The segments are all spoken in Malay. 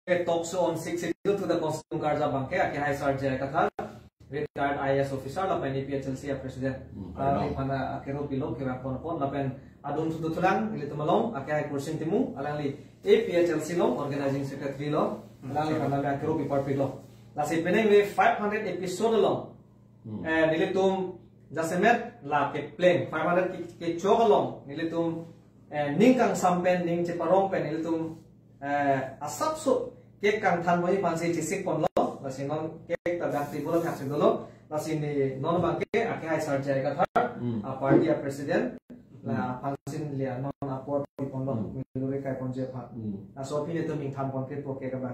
talk show on 6 schedule to the Constitution Karja Banke ake hai sarja kathar retired IAS officer la pen PHLC president ali pana akero pilo ke rapon pon la pen adun tu tulang ili tumalong ake hai kursin timu alali PHLC lo organizing secretary lo alali pana akero pipar pilo la se peneng we 500 episode lo nilitum jasemet la ke plane 500 ke chogalong nilitum ningkang sampen ning ceparong pen nilitum asap so kek kang than moi pansi chisik pon lo la sinon kek ta dak tibolo thak sidolo la sini non bangke ake hai sarjai ka thar a party a president la pansin lia non apor pon lo milure kai pon je pha a so phi ne to ming tham pon ke po ke ka ba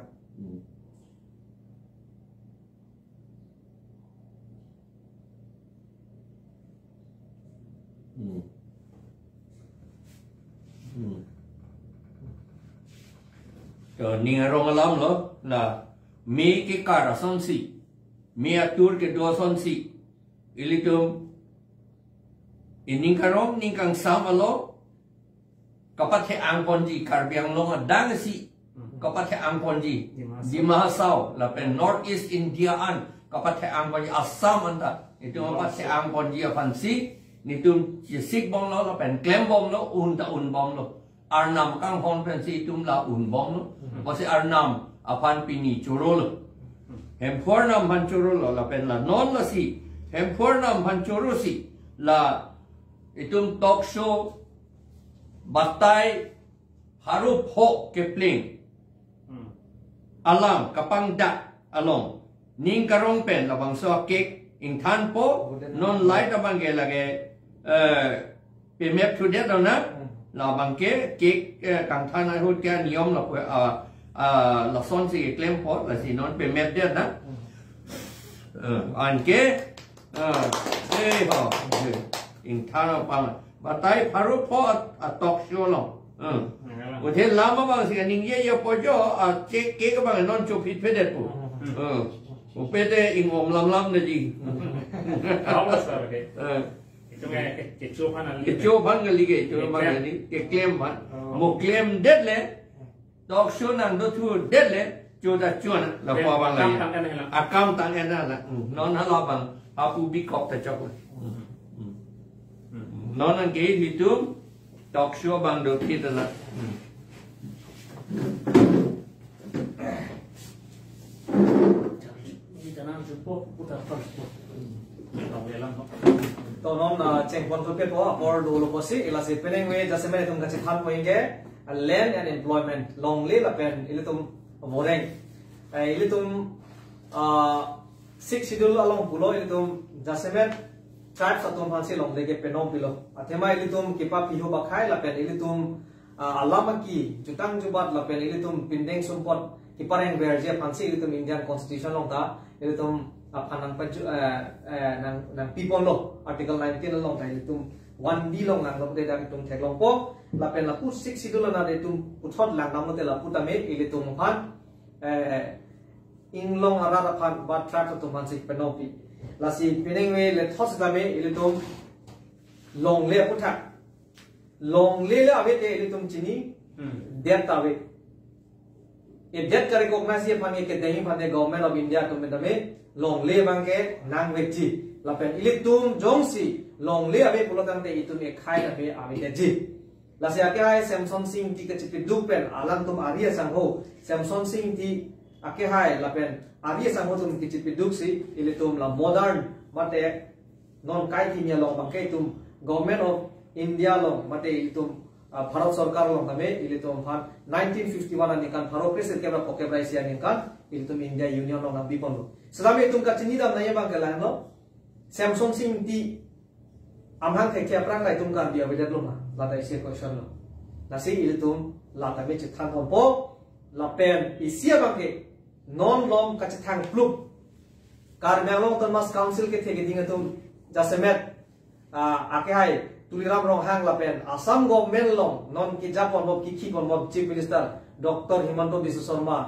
Ning rong alam lo la mi ke kara sonsi mi atur ke do sonsi ilitum ining karong ning kang samalo kapathe angponji Karbi Anglong adang si kapathe angponji di mahasau la pen North East India an kapathe angponji Assam anda itu kapathe angponji afansi nitum sik bom lo la pen klem bom lo un bom lo Arnam kang hon pensi tum la un bom lo pasi Arnam apan pini churol hempurnam pan churol la pen la non la si hempurnam pan churusi la itum talk show batai haru pho kepling alam kapang da along ning karong pen la bang so kek ing than po non light abang ge lage pe map to that na la bang ke kek kang than ai hot ka niom la la son si klem po la si non pe map that na an ke ba ing than pang batai haru pho a talk show lo Một thế lắm mà thì anh nghe yêu bỏ cho chế kế các bạn non chụp hit phết đẹp của một phết đấy in ôm lắm là gì đó là sao vậy chúng cái chụp phán cái gì cái chụp phán cái gì cái claim phán một claim dead lên talk show năng đó thua dead lên cho ta chuan là qua bằng này account tăng cái là nó lo bằng apu bị cọp ta chọc nó năng cái gì tụm talk show bang do kita na to non cheng pon to pe po apor do lo posi ila se peneng we jase me tum ka che than poinge land and employment longle la pen ilitum voreng ilitum 6 schedule along pulo ilitum jase me tribe satum phansi longle ke penom pilo athema ilitum kipa piho bakhai la pen ilitum alamaki jutang jubat la pen ilitum pindeng sumpot kipareng verje phansi ilitum Indian constitution long ta ilitum aphanang panju nang people lo article 19 long ta ilitum 1D long nang lo te da tum thek long po la pen la pu 6 schedule na de tum puthot lang nam te la putame ilitum phan inglong ara phan bat tribe satum phansi penopi la si pineng we le thos da me ilitum long le puthak long le la ave te ilitum chini det ta we e det ka recognize ye phang ke dehi phane government of India tum me dame long le bang ke nang we chi la pen ilitum jongsi long le ave pulotang te itum e khai na be ave te ji la se ake hai Samson Singh ti ka chipi du pen alam tum aria sang ho Samson Singh ti ake hai la pen aria sang ho tum ki chipi du si ilitum la modern mate non kai ki nia long bang ke tum government of India long mate ilitum Bharat Sarkar long tame ilitum phan 1951 ani kan Bharat President kebra pokebra isia ni kan ilitum India Union long nabi pon lo sedame tum ka chini dam naya bang kelang lo Samson Singh ti amhang thek kya prang lai tum kan dia vedet lo ma la dai se question lo nasi ilitum la tame chithan pon po la pen isia bang ke non long ka chithang plup Karbi Anglong Thomas Council ke theke ding tum jasemet ake hai tuliram rong hang la pen Assam government long non ki japon bob ki pon bob chief minister Dr. Himanto Biswa Sharma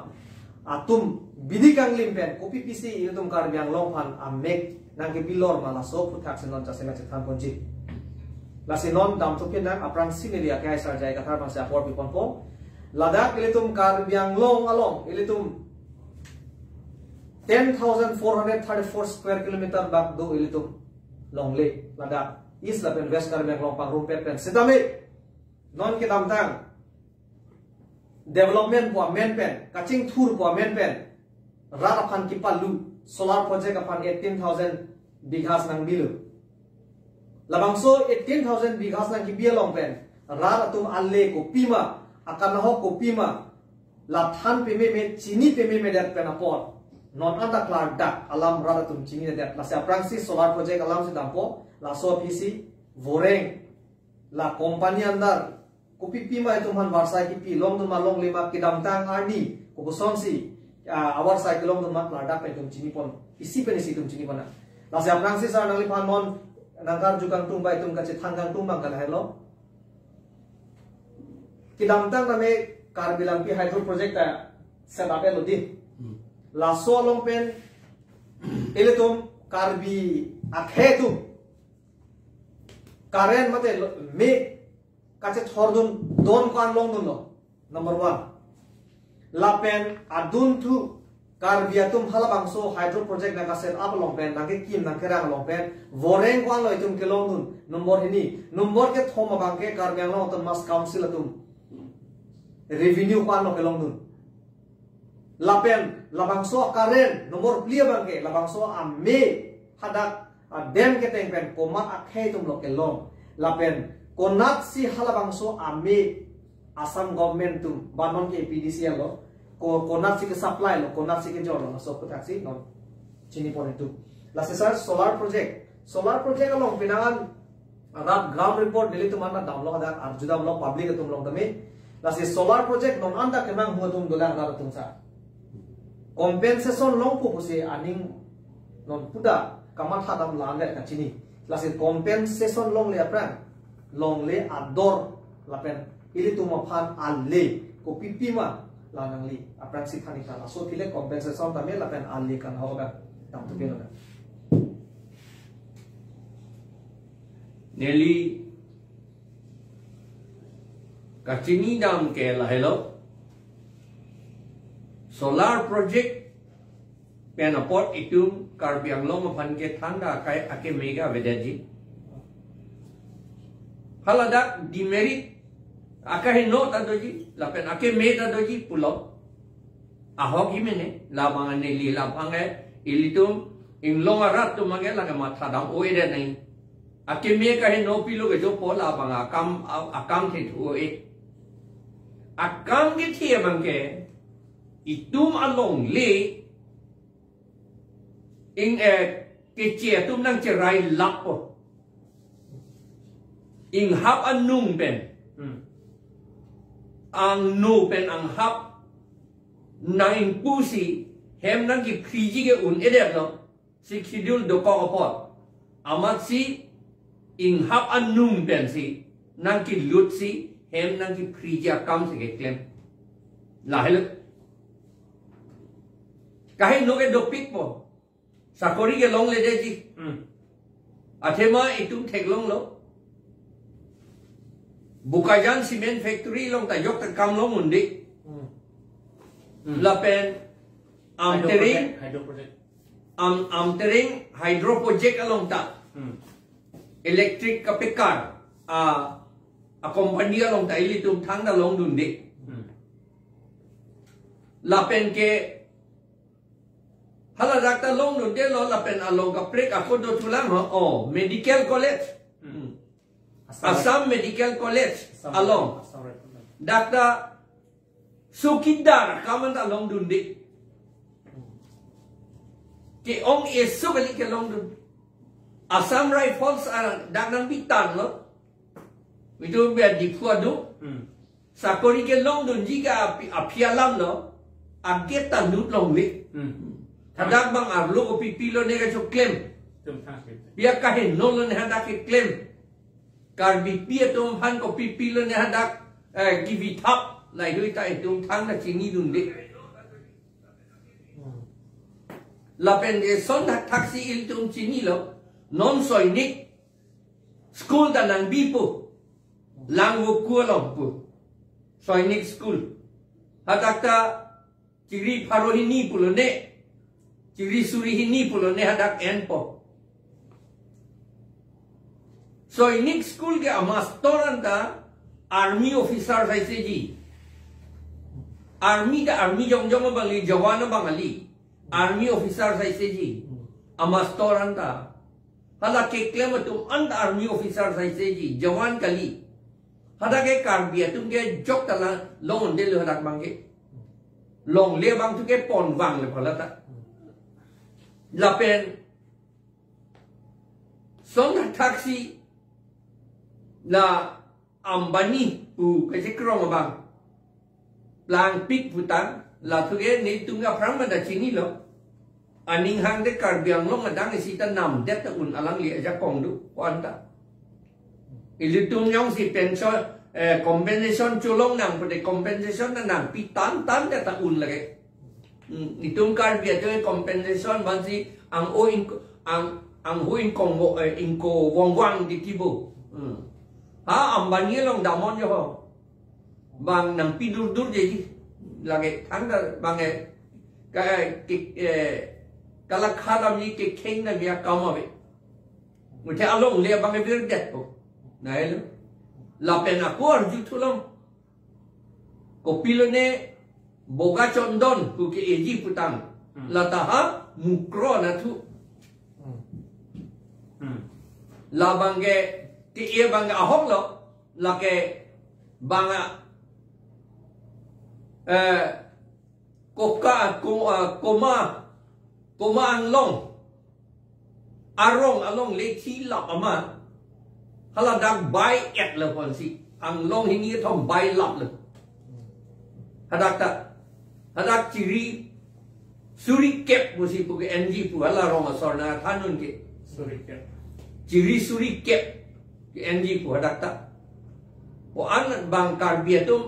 atum bidhi kang lim pen kopi pc ilitum Karbi Anglong phan amek nang ke bilor mala so puthak senon jasemet chithang ponji la sinon dam to pin nang aprang sinelia ke hai sarjai ka thar bang sa por pi pon po Ladakh ilitum Karbi Anglong along ilitum 10,434 square kilometer back do ilitum Longle Ladakh East lapen West Karbi Anglong pangrum pen setame non kitam tang development po main pen kaching thur po main pen rat apan kipalu solar project apan 18,000 bighas nang bilu labangso 18,000 bighas nang kibialong pen rat atum alle ko pima akan ho ko pima lathan peme me chini peme me dat pen apot non anda klar dak alam rat atum chini dat la sa prangsi solar project alam se dampo la so pc Voreng la company andar kopi pima itu man avarsai ki pi long dun ma long lima kidam tang arni ko boson si avarsai ki long dun ma larda pe tum chini pon isi pe isi tum chini pon la sa prangsi sa nang lipan mon nangkar jukang tum bai tum ka che thanggang tum bang kan hello kidam tang name Karbi lang pi hydro project ta set up lo di la so long pen ele tum Karbi akhe tum karen mate me kache thordun don kan long dun lo number 1 lapen adun thu Karbi atum halabang so hydro project na kaset up long pen nang kim nang kerang long pen Voreng kwan lo itum kelong dun number hini number ke thoma bang ke Karbi Anglong atum mas council atum revenue kwan lo kelong dun lapen labang so karen number clear bang ke labang so ame hadak dem ke teng pen komat akhe tum lo kelong lapen konat si halabang so ame Assam government tum banon ke PDC lo konat si ke supply lo konat si ke jor lo so putak si non chini pon itu la sesar solar project along pinangan rat ground report dili tum anda download ada arjuda lo public tum long tame la se solar project non anda kemang hu tum dolar rar tum sa compensation long ko puse aning non puda kamat hadam lande ka chini lasi compensation long le apran long le ador lapen ili tuma phan alle ko pipima lanang li apran si thani kala so tile compensation tame lapen alle kan hoga tam to pelo Neli kachini dam ke la hello solar project penapot itu Karbi Anglong mapan ke thanda kai ake mega vedaji haladak demerit akahe no tadoji lapen ake me tadoji pulo ahok imene labangan neli lapange ilitum inglong arat tu mage laga mathadam oide nai ake me kahe no pilo ke jo pola banga akam the oe akam ke thie bangke itum along le in ke chia tum nang cherai lap po in hap anung pen ang nu pen ang hap nang pusi hem nang ki phiji ke un edep no si schedule do ko pot amat si in hap anung pen si nang ki lut si hem nang ki phiji akam si ke claim la hel kahe no ke do pik po sakori ke long le deji athema itum theklong lo bukajan cement factory long ta yok ta kam lo mundi lapen amtering hydro project along ta electric kapekar a company along ta ilitum thang da long dundi lapen ke hala dakta long no de lo lapen along ka prek ako do tulang ho medical college Assam Medical College along dakta sukidar kaman along dundi ke ong isu balik ke long dun Assam Rifles arang daknang bitan lo itu biar dipuadu sakori ke long dun jika apialam lo ageta nut long wi hadak bang arlo opi pilo nega cho claim biar kahe nolo ne hadak ke claim Karbi pia tum han ko pilo ne hadak give it up lai hui ta tum thang na chingi dun de lapen de son taxi il tum chini lo non soinik school da nang bipu lang wo kualong pu soinik school hadakta ciri parohini pulone ciri surihini pulone hadak enpo so ini school ke amastoran ta army officer saise ji army jong bangali jawan bangali army officer saise ji amastoran ta hala ke claim tum and army officer saise ji jawan kali hada ke Karbi tum ke jok tala long de le hadak bangke long le bang tu ke pon wang le phala ta lapen son taxi la ambani pu ke se krong bang lang pik putan la tu ke ni tum ga prang da chini lo aning hang de Karbi Anglong adang si ta nam det ta un alang li ja kong du pon ta ilitum nyong si pension compensation chulong nang pada compensation na nang pitan tan de ta un lagi itum Karbi atu compensation bansi ang ho in kong inko wong di tibo ha ambani long damon yo bang nang pidur dur je lagi thang da bang kala khala ni ke keng na bia kamabe muthe along le bang bir det ko nai lo lapen aku arju thulam ko pilone boga condon ku ke eji putang lataha mukro na thu la bange ke e banga ahok lo la ke banga koma anglong arong le thi lap ama hala dak bai et le pon si anglong hingi thom bai lap le hadak ciri suri kep musi pu ke NG pu hala rong asorna thanun ke Suri kep ciri suri kep ke NG pu hadak ta po an bang Karbi atum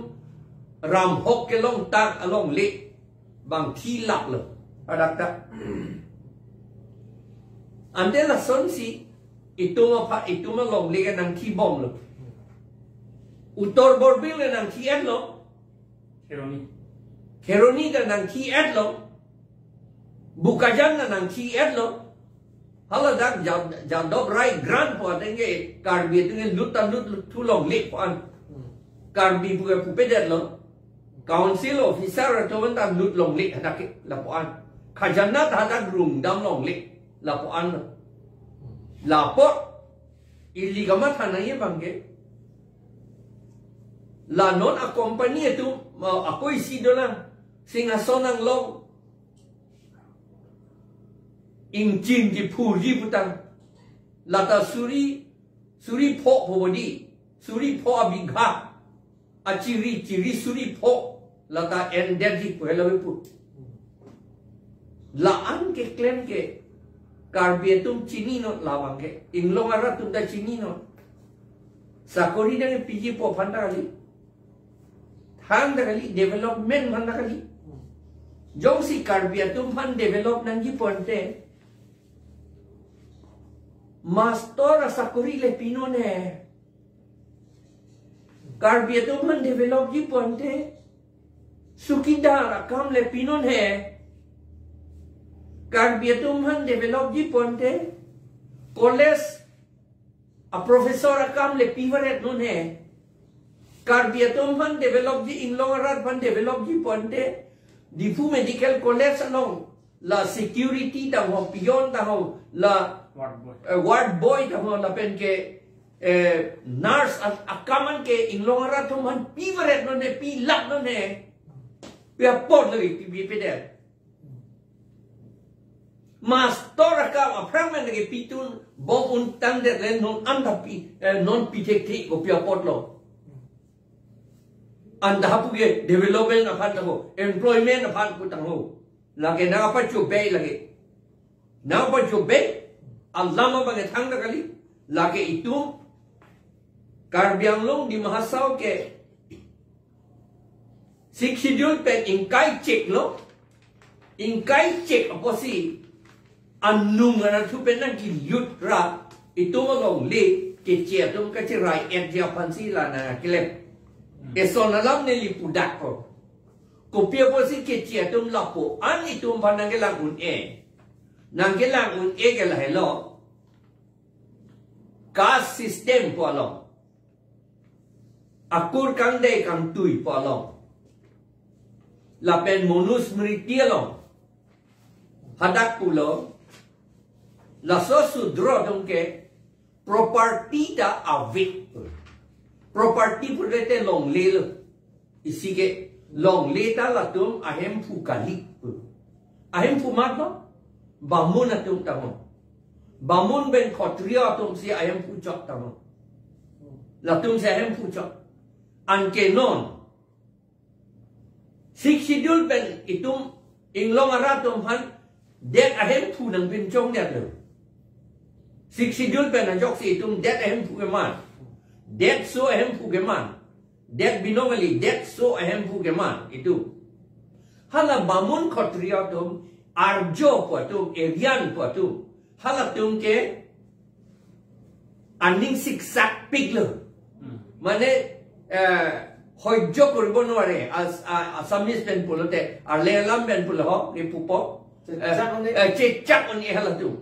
ram hok ke long tak along le bang thi lap le hadak ta ande la son si itu ma long le ke nang thi bom le utor borbil le nang thi et lo Keroni dan nang ki et lo bukajan nang ki et lo hala dak jadok rai grand po atenge Karbi tu lut tulong le po an Karbi bu pu pedet lo council officer to ban tam lut long le hadak la po an khajana ta dak rum dam long le la po an la po iligama thana ye bangge la non a company tu ako isi dolang singa sonang long ing jin ji pu ji putang lata suri po bodi suri po abigha aciri suri po lata energy pu hello pu la an ke claim ke Karbi tum chini no lawang ke inglong ara tum da chini no sakori dang piji po phanda kali thang da kali development phanda kali jong si Karbi atum phan develop nang ji ponte master sakori le pino ne Karbi atum phan develop ji ponte sukida kam le pino ne Karbi atum phan develop ji ponte college a professor kam le pivaret no ne Karbi atum phan develop ji inglong arat phan develop ji ponte Difu medical college along la security ta ho pion ta ho la ward boy ta ho la pen ke nurse akaman ke inglong ara to man pivaret no ne pi lap no ne pe pot lagi pi peder master ka apram ne ke pitun bom un tang de len non anda pi non pi tek ko pi pot lo anda puge development apan taho employment apan ku taho lagi na apa coba lagi na apa coba Allah ma bagi thang da kali lagi itu Karbi Anglong di mahasau ke sik schedule pen ingkai cek lo ingkai cek apa si anung ana tu pen nang ki yut ra itu ma long le ke che tum ka che rai en dia pan si la na kilep Eson alam ne li pudak ko kopia posi ke chia tum lapo an itum panang ke lang un e nang ke lang un e ke la hello caste system po long akur kang dei kang tui po long lapen monusmriti long hadak pulo la so sudro dong ke property da avik property purete long le isi ke long le ta la tum ahem fu kali ahem fu mat no bamun atum tamon bamun ben khotria tum si ahem fu chok tamon la tum se ahem fu chok an ke non sik schedule ben itum inglong aratum han det ahem fu nang bin chong net lo sik schedule ben an jok si itum det ahem fu ke man det so ahem fu ke man det binomally det so ahem fu ke man itu hala bamun khotria tum arjo po tum erian po tum hala tum ke aning siksak piglo mane hoijo korbo noare as asamis pen pulote arlelam pen pulo ho ni pupo chechak oni hala tum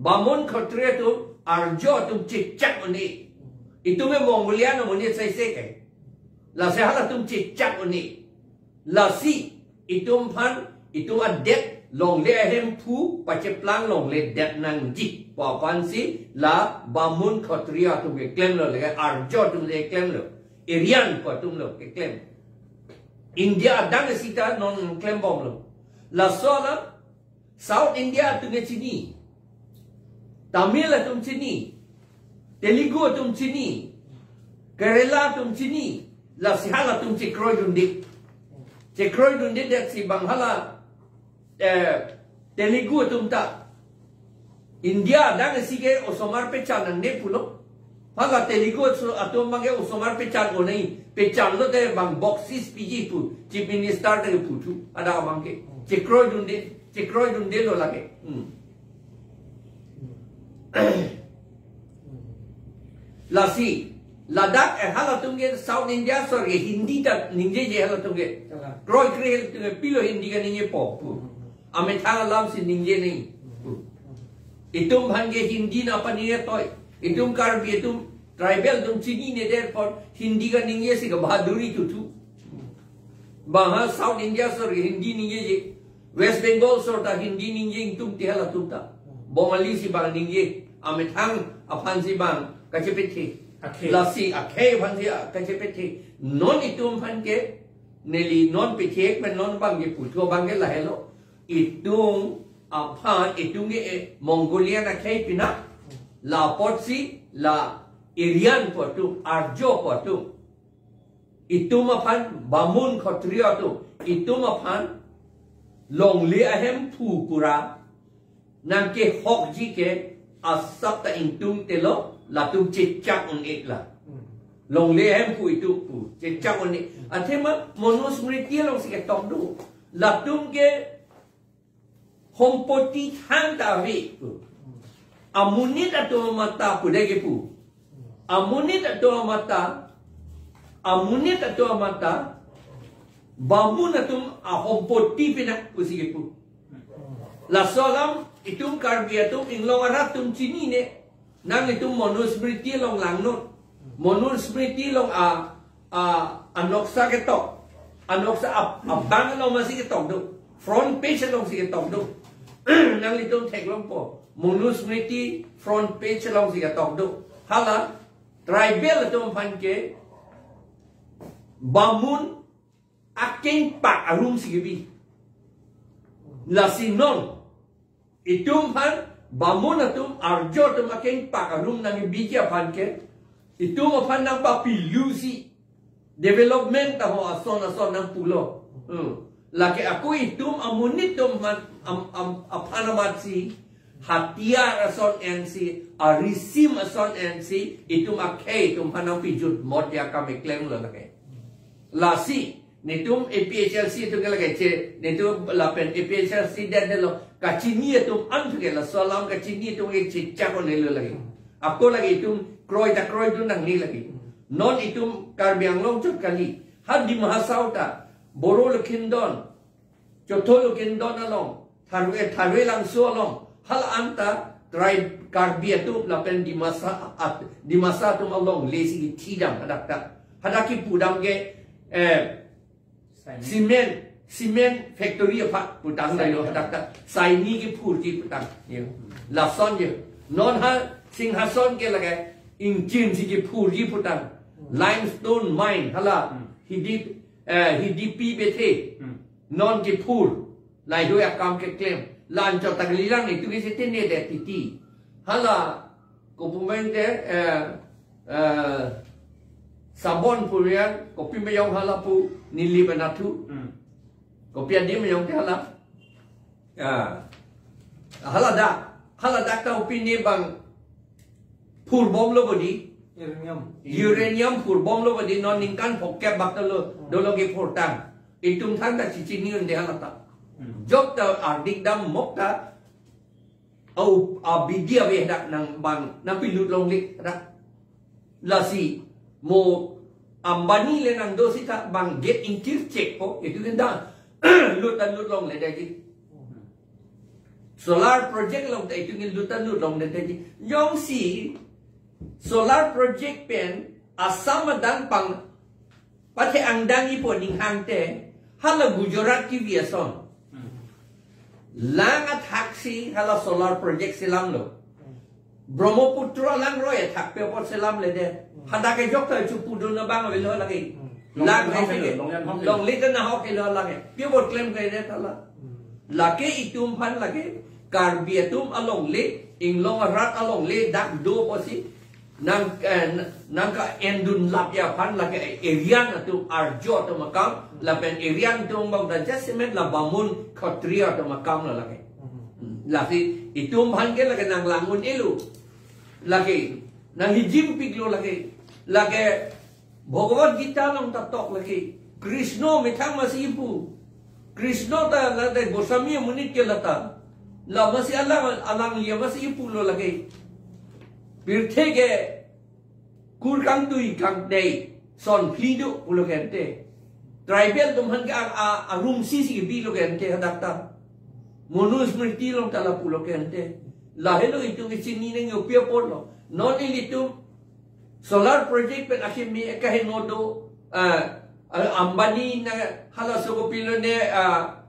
bamun khotria tum arjo tum chechak oni itu me Mongolia no moni sai se ke la se hala tum chechak oni la si itum phan itum adet long le ahem fu pache plang long le det nang ji pa pan si la bamun khotria tum ke claim lo le arjo tum le claim lo Irian pa tum lo ke claim India dang sita non claim bom lo la sola South India tum ke chini Tamil tum chini Telugu tum chini Kerala tum chini la sihala tum chikroy dundi det si banghala Telugu tum ta India dang sige osomar pechan ne pulo hala Telugu so atom bange osomar pechan ko nahi pechan lo te bang boxes piji pu chief minister te putu ada bange chikroy dundi lo lage la si Ladakh hala tungge South India so ge Hindi ta ningje je hala tungge kroi kre tungge pilo Hindi ka ningje po ame thang lam si ningje nei itum bhange Hindi na paniye toy itum Karbi itum tribal tum chini ne der for Hindi ka ningje si ka bahaduri tu baha South India so ge Hindi ningje je West Bengal so ta Hindi ningje tum ti hala tum ta Bomali si bang ningje ame thang aphan si bang kachepethi Lasi akhe phansi kachepeti non itum phanke neli non pichek men non bange putho bange lahelo itum aphan itum ge Mongolian akhe pina la potsi la Irian potu arjo potu itum aphan bamun khotria tu itum aphan longle ahem pu pura nanke hokji ke asapta intum telo latum chechak on ek la long le hem pu itu pu chechak on ek athema monusmriti long se tok du latum ke hompoti thang ta vi pu amunit ato mata pu de ke pu amunit ato mata bamun atum a hompoti pina pu si ke pu la solam itum Karbi atum inglong aratum chini ne nang itu monusmriti long lang not monusmriti long anoksa ke tok anoksa abang long masih ke tok do front page long si ke tok do nang itu tek long po monusmriti front page long si ke tok do hala tribal itu pan ke bamun aking pak arum si ke bi la sinon itu pan bamun atum arjo tum aking pakarum nang bija panke itu mapan nang papilusi development ta ho ason nang pulo laki aku itum amunit tum apanamatsi hatia ason nc arisim ason nc itum akhe tum panang pijut mod ya kami claim lo laki lasi nitum APHLC tu kala kece nitum lapen APHLC dan lo kacini tum antuke la solam kacini tum ke cicak on nelo lagi aku lagi itum kroy tu nang ni lagi non itum Karbi Anglong cut kali had di mahasauta boro lekindon jotho lekindon along tharwe langsu along hal anta tribe Karbi itu lapen di masa tu along lesi tidam hadaki pudam ke cement factory apa putang dah lo hadaka saini ke pur ki putang lason je non ha singhason ke lage injin si ke pur ki putang limestone mine hala HDP bete non ke pur lai do akam ke claim lan cho taglilang itu ke setene de titi hala ko pumente sabon purian kopi mayong hala pu nili banatu kopi adi mayong hala hala da kopi ni bang pur bom lo bodi uranium pur bom lo bodi non ningkan pokek bakalo dologi portang itum thanda cicini unde hala ta jok ta ardik dam mokta au abidia we dak nang bang nang pilut longlik dak lasi mo ambani le nang dosi ta bang get intir check po itu kan dah lut long le dai solar project long ta itu ngin lut long le dai yong si solar project pen asam dan pang pate angdang ipo ning hangte hala Gujarat ki biason lang at haksi hala solar project silam lo Brahmaputra lang roy thak pe pot silam le de hada ke jok ta chu pudul na bang we lo lagi lang ke long le na ho ke lo lagi pe bot claim ke de thala lake itum phan lage Karbi atum along le inglong rat along le dak do posi nang ka endun lap ya phan lage area na tu arjo to makam la pen area tu bang da jasment la bamun khatria to makam la lage lagi itum phan ke lage nang langun elu lagi nang hijim piglo lagi Bhagavad Gita long tatok lagi Krishna mithang masipu Krishna ta lade Goswami munit ke lata la masi alang liya masipu lo lagi birthe ke kurkang tui kang dei son plido ulo gente tribal tumhan ke arum sisi bi lo gente hadakta monusmriti long tala pulo gente lahelo itu ke sini neng upia polo non itu solar project pen akhir mi kahe nodo ambani na hala sogo pilo ne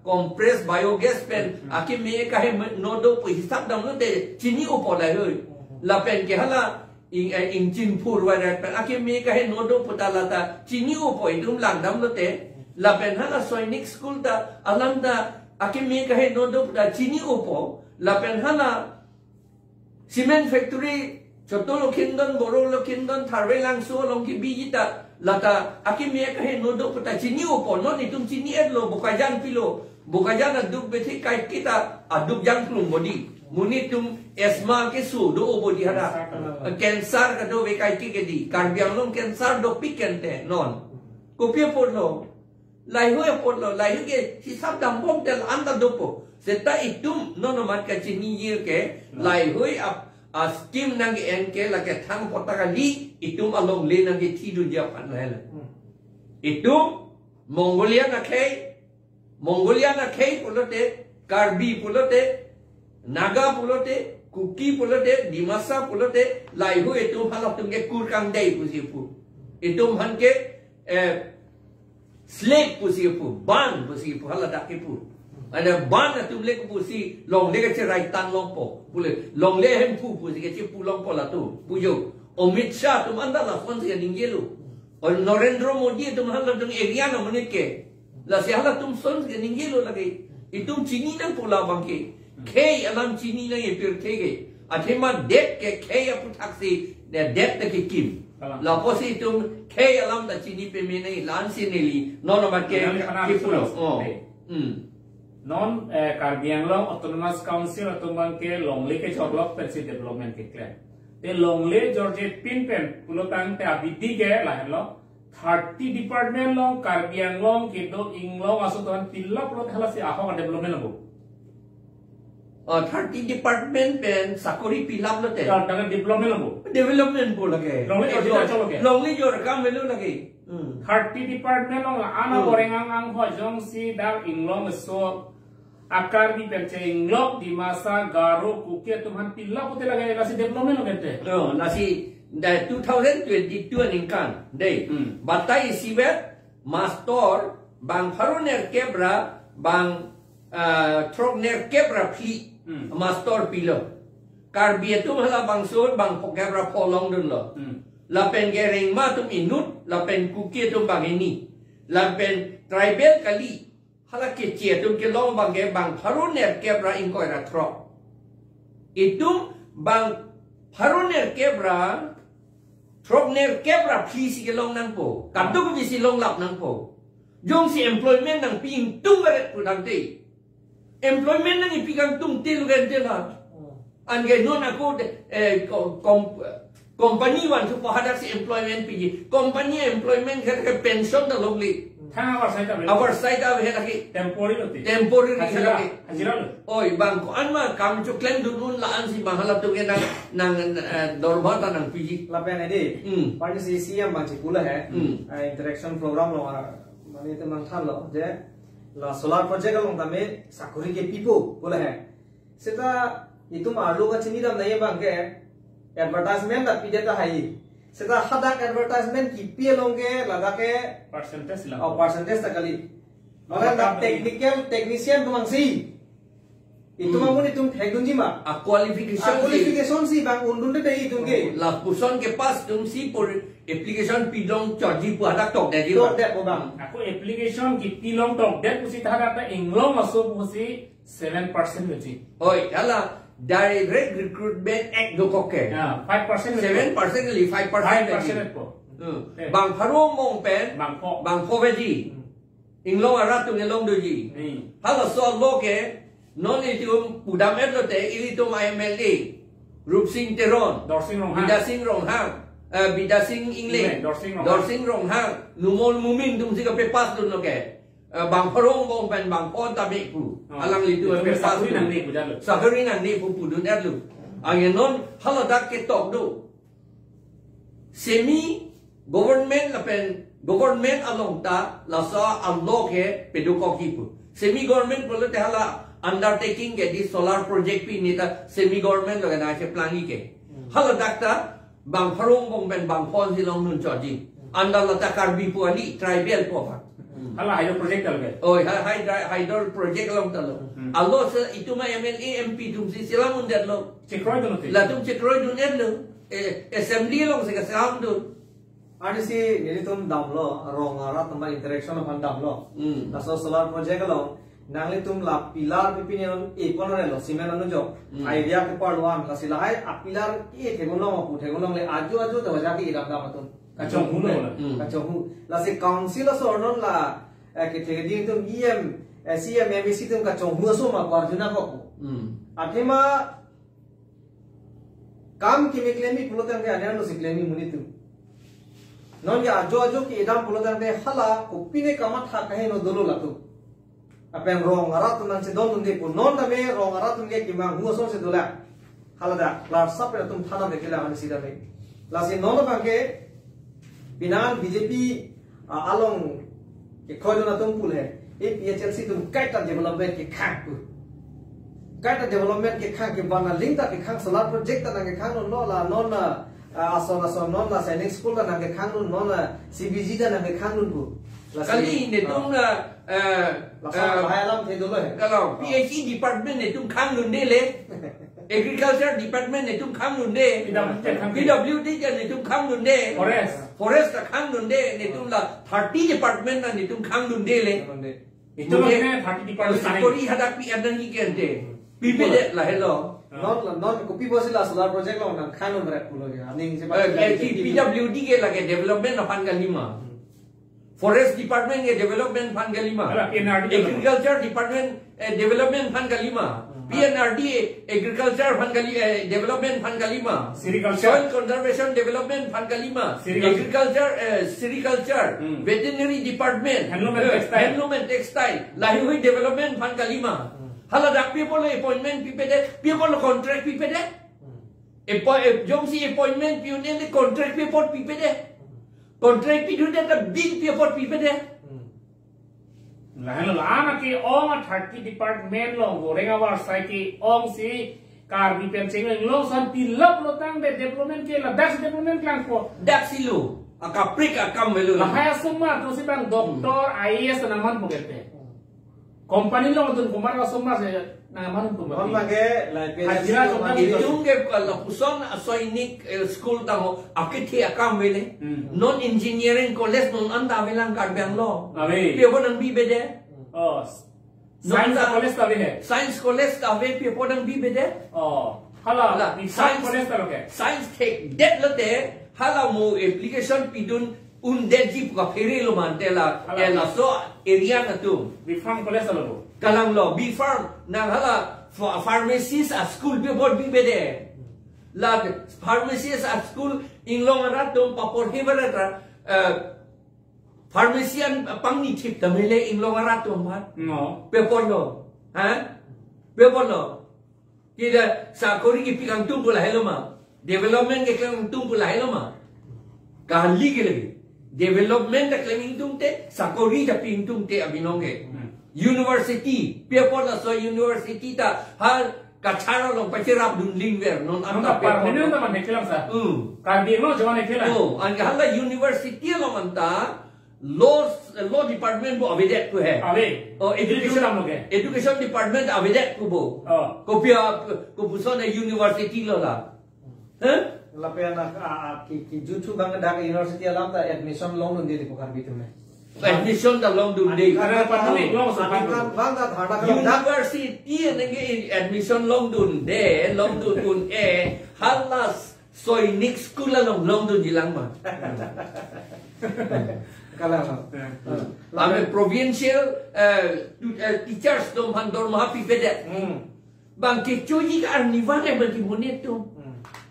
compressed biogas pen akhir mi kahe nodo pu hisab dam no de chini upo la hoy la pen ke hala engine pur wa pen akhir mi kahe nodo putala ta chini upo idum lang dam no te la pen hala soinik school ta alam da akhir mi kahe nodo puta chini upo la pen hala cement factory Chotolo kindon borolo kindon tharwe langso long ki bijita lata akimia kahe nodo pata chini opo non itum chini edlo bukajan pilo bukajan aduk bethi kai kita aduk jang plum body munitum asma ke su do body hada cancer ka do be kai ki ke di Karbi Anglong cancer do pikente non kopia podlo lai hoya podlo lai ke hisab dam bom tel anda dopo seta itum nono mat ka chini year ke lai hoy skim nang enke lake thang potaka li itum along le nang tidu dia panel itum Mongolia na kei pulote Karbi pulote Naga pulote Kuki pulote Dimasa pulote laihu itum halak tungke kurkang dei pusipu itum hanke slave pusipu ban pusipu haladakipu ada ban tu lek pusi long le ke rai tan long po pule long le hem pu pusi ke pu long po la tu puyo Amit Shah tu anda la fon se ningelu on Narendra Modi tu hala tu area na menit ke la se hala tum son ke ningelu lagi itum chini na pula bangke ke alam chini na ye pir ke athema det ke ke aputhak si det ke kim la posi tum ke alam da chini pe me nei lan si neli no ma ke pulo non Karbi Anglong Autonomous Council atau ke Longle ke Choglok Pensi Development ke Klan. Te Longle George Pinpen pulotang te abidi ke lah lo 30 department long Karbi Anglong kito Inglong asutan tilla pulot hala si ahong development lo. 30 department pen sakori pilap lo te. Dengan development lo. Development po lagi. Longle George Choglok ke. Longle George kam melu lagi. 30 department long ana Voreng ang ho jong si dang Anglong so akar di perce Anglong di masa garo kuke tuman pilla ko tela gaya nasi development lo kete nasi 2022 ningkan deh batai sibet master bang haruner kebra bang trogner kebra pli master pilo Karbi itu malah bang sur bang kebra polong dun lo lapen gering ma tum inut lapen kuki tum bang ini lapen tribal kali hala kecil tum kelong bang bang haruner kebra ingkoi ratro itu bang haruner kebra trogner kebra pli si kelong nang po kaduk bisi long lap nang po jong si employment nang ping tung beret pudang te employment nang ipigang tung te lugan te la angge non aku company wan tu pahadak si employment pigi company employment ke pension da longli thang avarsai da he lagi temporary hajira oi bang ko anma kam chu claim dun la an si mahala tu ke nang dormata nang pigi lapen ede party si CM bang chikula hai interaction program lo mane te mang than lo je la solar project lo tame sakuri ke pipo bola hai seta itu malu ka chini dam nahi bang ke advertisement da pide ta hai seta hadak advertisement ki pe longe laga ke percentage la percentage ta kali mala na technician tumang si itu mamun itu thegdun ji ma qualification si bang undun de dei tungge la puson ke pas tum si por application pidong chargi pu hadak tok de ji bang aku application ki pilong tok de pusi thada ta Anglong aso pusi 7% beji oi hala direct recruitment act do koke 5% 7% li 5% ko bang pharong mong pen bang pho veji Anglong arat tu ngelong do ji hala so lo ke non itu pudam et lo te ili to my MLA Rup Singh Teron Bidasing Rong Hang Bidasing English Dorsing Rong Hang Numol Mumin tum si ka pe pas dun lo ke bang pharong mong pen bang pon ta me ku alang li tu pe pas nang ni pujalo sakari nang ni pu pudun et lu angin non haladak ke tok do semi government la pen government along ta la sa allo ke pedukok hipu semi government bolo te hala undertaking ke di solar project pi ni ta semi government lo na che plangi ke haladak ta bang pharong mong pen bang pon si long nun choji andal la ta Karbi pu ali tribal po pa hala hydro project alge oi hydro project long talo allo se itu ma MLA MP tum si silam undet lo chekroi dun te la tum chekroi dun et lo assembly long se ka sam dun ani si nili tum dam lo rong ara tamba interaction of dam lo la solar project lo nangli tum la pilar pipinion e ponore lo simen anu jo idea ke part 1 la silahai a pilar ki theguno ma pu theguno le aju to ja ki iram da matum kachong hu hu la si council so non la ke thegdi tum CM MBC tum kachong hu so ma parjuna ko athema kam ki meklemi pulotan ke anan lo siklemi muni tum non ya aju ki idam pulotan ke hala kupine kama tha kahe no dolo la tu apen rong arat nan se don de pu non da me rong arat nge ki ma hu so se dola hala da la sap pe tum thana de kela ani sida me la si non ba ke binan BJP along ke khojo na tum pul hai e PHLC tum kaita development ke khang pu kaita development ke khang ke bana link ta ke khang solar project ta ke khang no la non na ason non la sailing school ta na ke khang non la CBG ta na ke khang pu kali ne tum na hayalam the dolo hai kalau PhD department ne tum khang nun de le agriculture department ne tum khang nun de PWD ne tum khang nun de forest ta khang nun de ne tum la 30 department na ne tum khang nun de le itu lo ne 30 department sakori hadak pi adan ki kente pipe de la hello non kopi bosila solar project lo nang khang nun berat pulo ya ning se PWD ke la ke development na pan galima forest department ke development fan galima agriculture department development fan galima PNRD agriculture fan galima development fan galima soil conservation development fan galima agriculture sericulture veterinary department handloom and textile livelihood development fan galima hala dak people appointment pipede people contract pipede jom si appointment piune contract people pipede kontrak pidu deh tak bil piapot pipe deh. Lain lana ki ong 30 department long Voreng avarsai ki ong si Karbi pencing long san pilap lo tang de development ke la das development klang ko Dak silu, akaprik akam melu. la haya summa to si bang doktor IAS naman po kete company lo tun kumar la summa se naman po Kon mage la Hajira to magi Itu ke kalau puson asoinik school tahu akiti akam mele. Non engineering college non anda bilang Karbi Anglong. Abe. Piapot nang bibe deh. oh science college ta be hai Science college tahu piapot nang bibe deh. oh hala science college ta ke Science take det lo deh. Hala mo application pidun deji puka feri lo mantela. Ela so area na tu. bifam college ta lo Kalang lo B farm nang hala pharmacist at school piapot bibe deh. La pharmacist at school inglong arat tu papor hibarat pharmacian pangni chip tamile inglong arat tu mat. no Piapot lo, piapot lo. Kita sakori ki pikang tunggu lah hello ma. Development ke klang tunggu lah hello ma. Kahli ke lagi. Development ke klang tung te sakori ta ping tung te abinong ke. University, piapot la so university ta hal kachara long pachirap dun lingwer non anda par piapot. menu ta man hekelang sa Karbi lo jawan hekelang Oh, an hala university lo manta law department bo abedet ko hai. abe Oh, education department abedet ko bo. oh Ko pia ko puson university lo la. la pe na ki jutu bang da university alam ta admission long nun di ko Karbi tu me Admission da long dun de. Karena patuli lo sa kan bang da thada ka University nge admission long dun de long dun un halas soinik school long dun dilang ma. kala Ame provincial teachers dom handor ma pipedet. Bang ke choji ka arnivan e ban ki monet tu.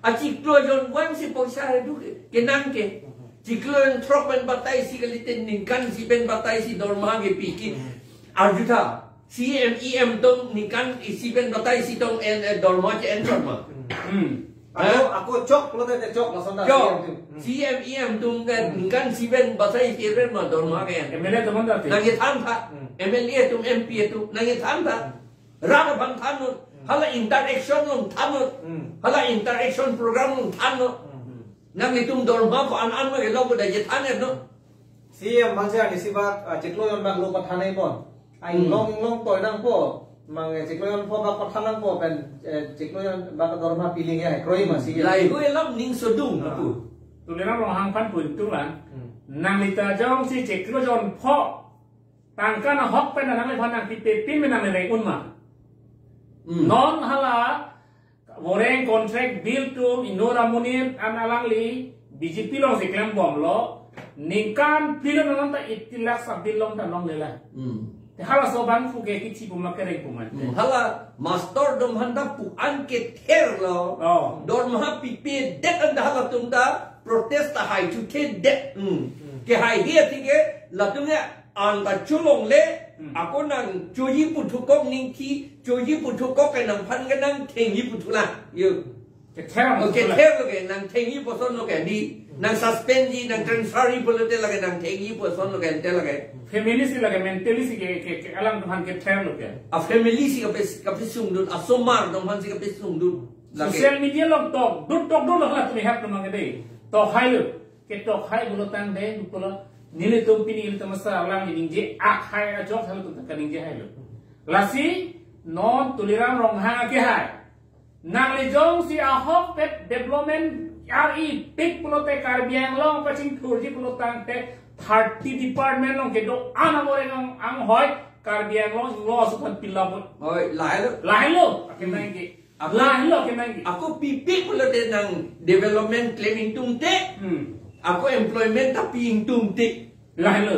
Aci klojon wan si posa du kenang ke. Ciklen trok ben batai si kaliten ningkan si ben batai si dorma ge piki. Arjuta CMEM dong ningkan si ben batai si dong dorma je entrama. aku cok lo te cok la sonda Jo CMEM dong ningkan si ben batai si ben ma dorma ge. MLA teman ta Nangi tham tha MLA tum MP tu nangi tham tha. Rana ban thanut hala interaction long thanut. Hala interaction program long thanut. Nang itum dorma ko an mo elo ko da jetan no si mangse ani si ba chiklo yon bang lo pathanai pon ai long toy nang po mang chiklo yon po ba pathanang po ben chiklo yon ba ka dorma piling ya kroi ma si lai ko elam ning sodung aku tulena lo hang pan pun tu lan nang lita jong si ceklo jon pho tangkan hok pen nang le phanang pipe pin men nang le un ma non hala Voreng contract bill to Inora Munir an alangli BJP long si klem bom lo ningkan pilo nang ta itilak sa bill long ta long lela te hala so bang fu ke kichi pu makere pu man hala master dom handa pu an ke ther lo dor ma pipe det an hala tum da protest hai tu ke det ke hai dia tige la tum ne an ta chulong le ako nang choji puthukok ningki choji puthukok ke nang phan ke nang thengi puthula yo ke ther lo ke nang thengi poson lo ke di nang suspend ji nang transfer polote lage nang thengi poson lo ke te lage family si lage mentally si ke alang tuhan ke ther lo ke a family si ka pisung dun a somar dong han si ka pisung dun social media lo tok lo la tu hap mang de to hai lo ke to hai bulo tang de bulo nile tum pini il tamasa alang ni je ak hai a jok hal tu ka ning je hai lo lasi non tuliram rong hang ke hai nang le jong si a hok pet development RE pik pulote Karbi Anglong paching thurji pulotang te 30 department long ke do ana more ang hoy Karbi Anglong lo su kan pilabot oi lai lo ke nang ke aku pipi pulote nang development claiming tumte aku employment tapi tumte lai lo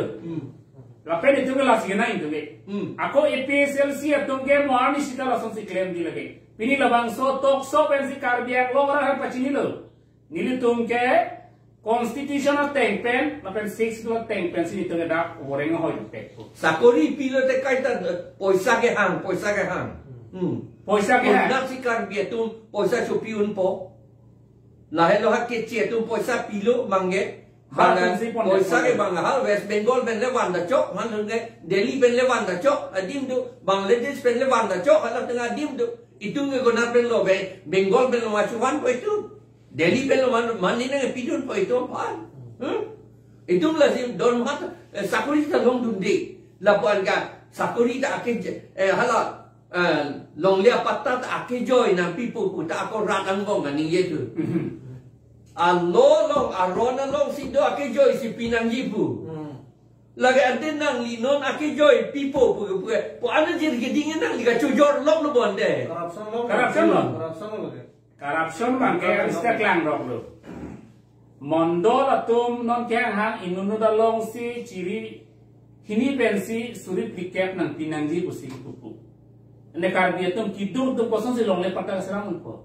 la pe ni tu la si na indu be ako EPSLC atung ke mo ani sita la son si claim di lage pini labang so tok so ben si Karbi Anglong ra pachini lo nili tum ke constitutional tengpen la pen 6 lo tengpen si tu da Voreng hoy te sakori pilote kaita poisa ke hang poisa ke hang si Karbi tum poisa chupiun po la helo ha ke che tum poisa pilo mangge Bang Boisa ke bang hal West Bengal ben lewan da cok man Delhi ben lewan da cok adim tu Bangladesh ben lewan da cok ala tengah adim tu itu nge guna ben lo Bengal ben lo machuan po itu Delhi ben lo man ni nge pidun po itu pan itu lazim don mat sakuri ta long dundi lapuan ka sakuri ta ake hala Longle patta ta ake joy na pipu ku ta ko rat angong ani ye tu Long, arona long si do ake joy si pinang jipu. Lagi ante nang linon ake joy pipo po ana jir gedingin nang liga cujor long lo bonde. Corruption bang ke ista klang rok lo. Mondo atum non keng hang inunu da long si ciri hini pensi suri pikep nang pinang jipu si pupu. Ne Karbi atum kidung tum kosong si Longle patta seram ko.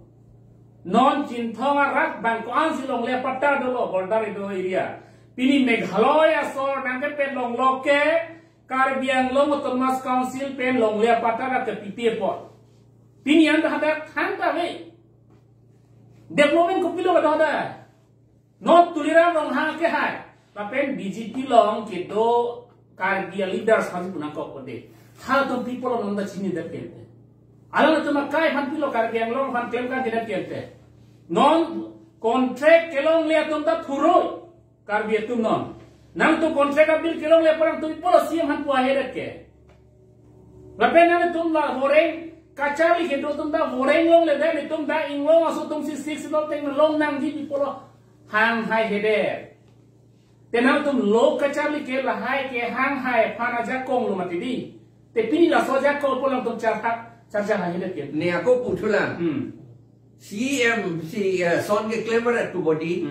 Non cinta rak bangkoan si Longle patta dulu border itu area. Pini Meghalaya sor nangke pen Longloke Karbi Anglong Autonomous Council pen Longle patta rak ke pipi pot. Pini yang dah ada hanta we. Development kupilo dah ada. Not tuliran long hang ke hai. Tapi BJP long kedo Karbi leaders masih punang kok kode. Hal tu people on the chini dapet. Alam tu makai fan pilo Karbi Anglong fan claim kan tidak kiente. Non contract kelong lihat tu tak thuroi Karbi tu non. Nang tu contract abil kelong lihat perang tu polo siam han puah heret ke. Lapen nang tu lah Voreng kacari ke tu tak Voreng long le dah tu tak inglong asu tu si six long teng long nang di polo hang hai heret. Tenang tu lo kacari ke lah hai ke hang hai pan aja kong lo mati di. Tapi ni lah soja kong polo tu cakap Ni aku putulan. CM si son ke clever tu body.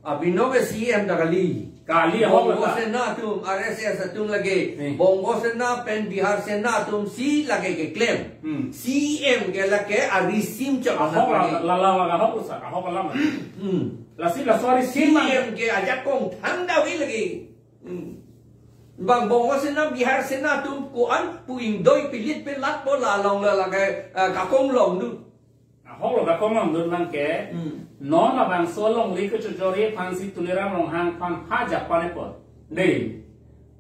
Abino ke CM dah kali. Bongo sena tu RSS tu lagi. Bongo sena pen Bihar sena tu si lagi ke claim. CM ke lagi arisim cakap. Lala hok usah. Hok lama. Lasi la sorry CM ke ajak kong tanda wi lagi. Bang bongo sena Bihar sena tu kuan puing doi pilit pelat bola long la lagai kakong long du. Hok lo kakong long du nang ke. Non la bang solong li ke cujori fansi tuliram long hang pan haja panepot. Dei.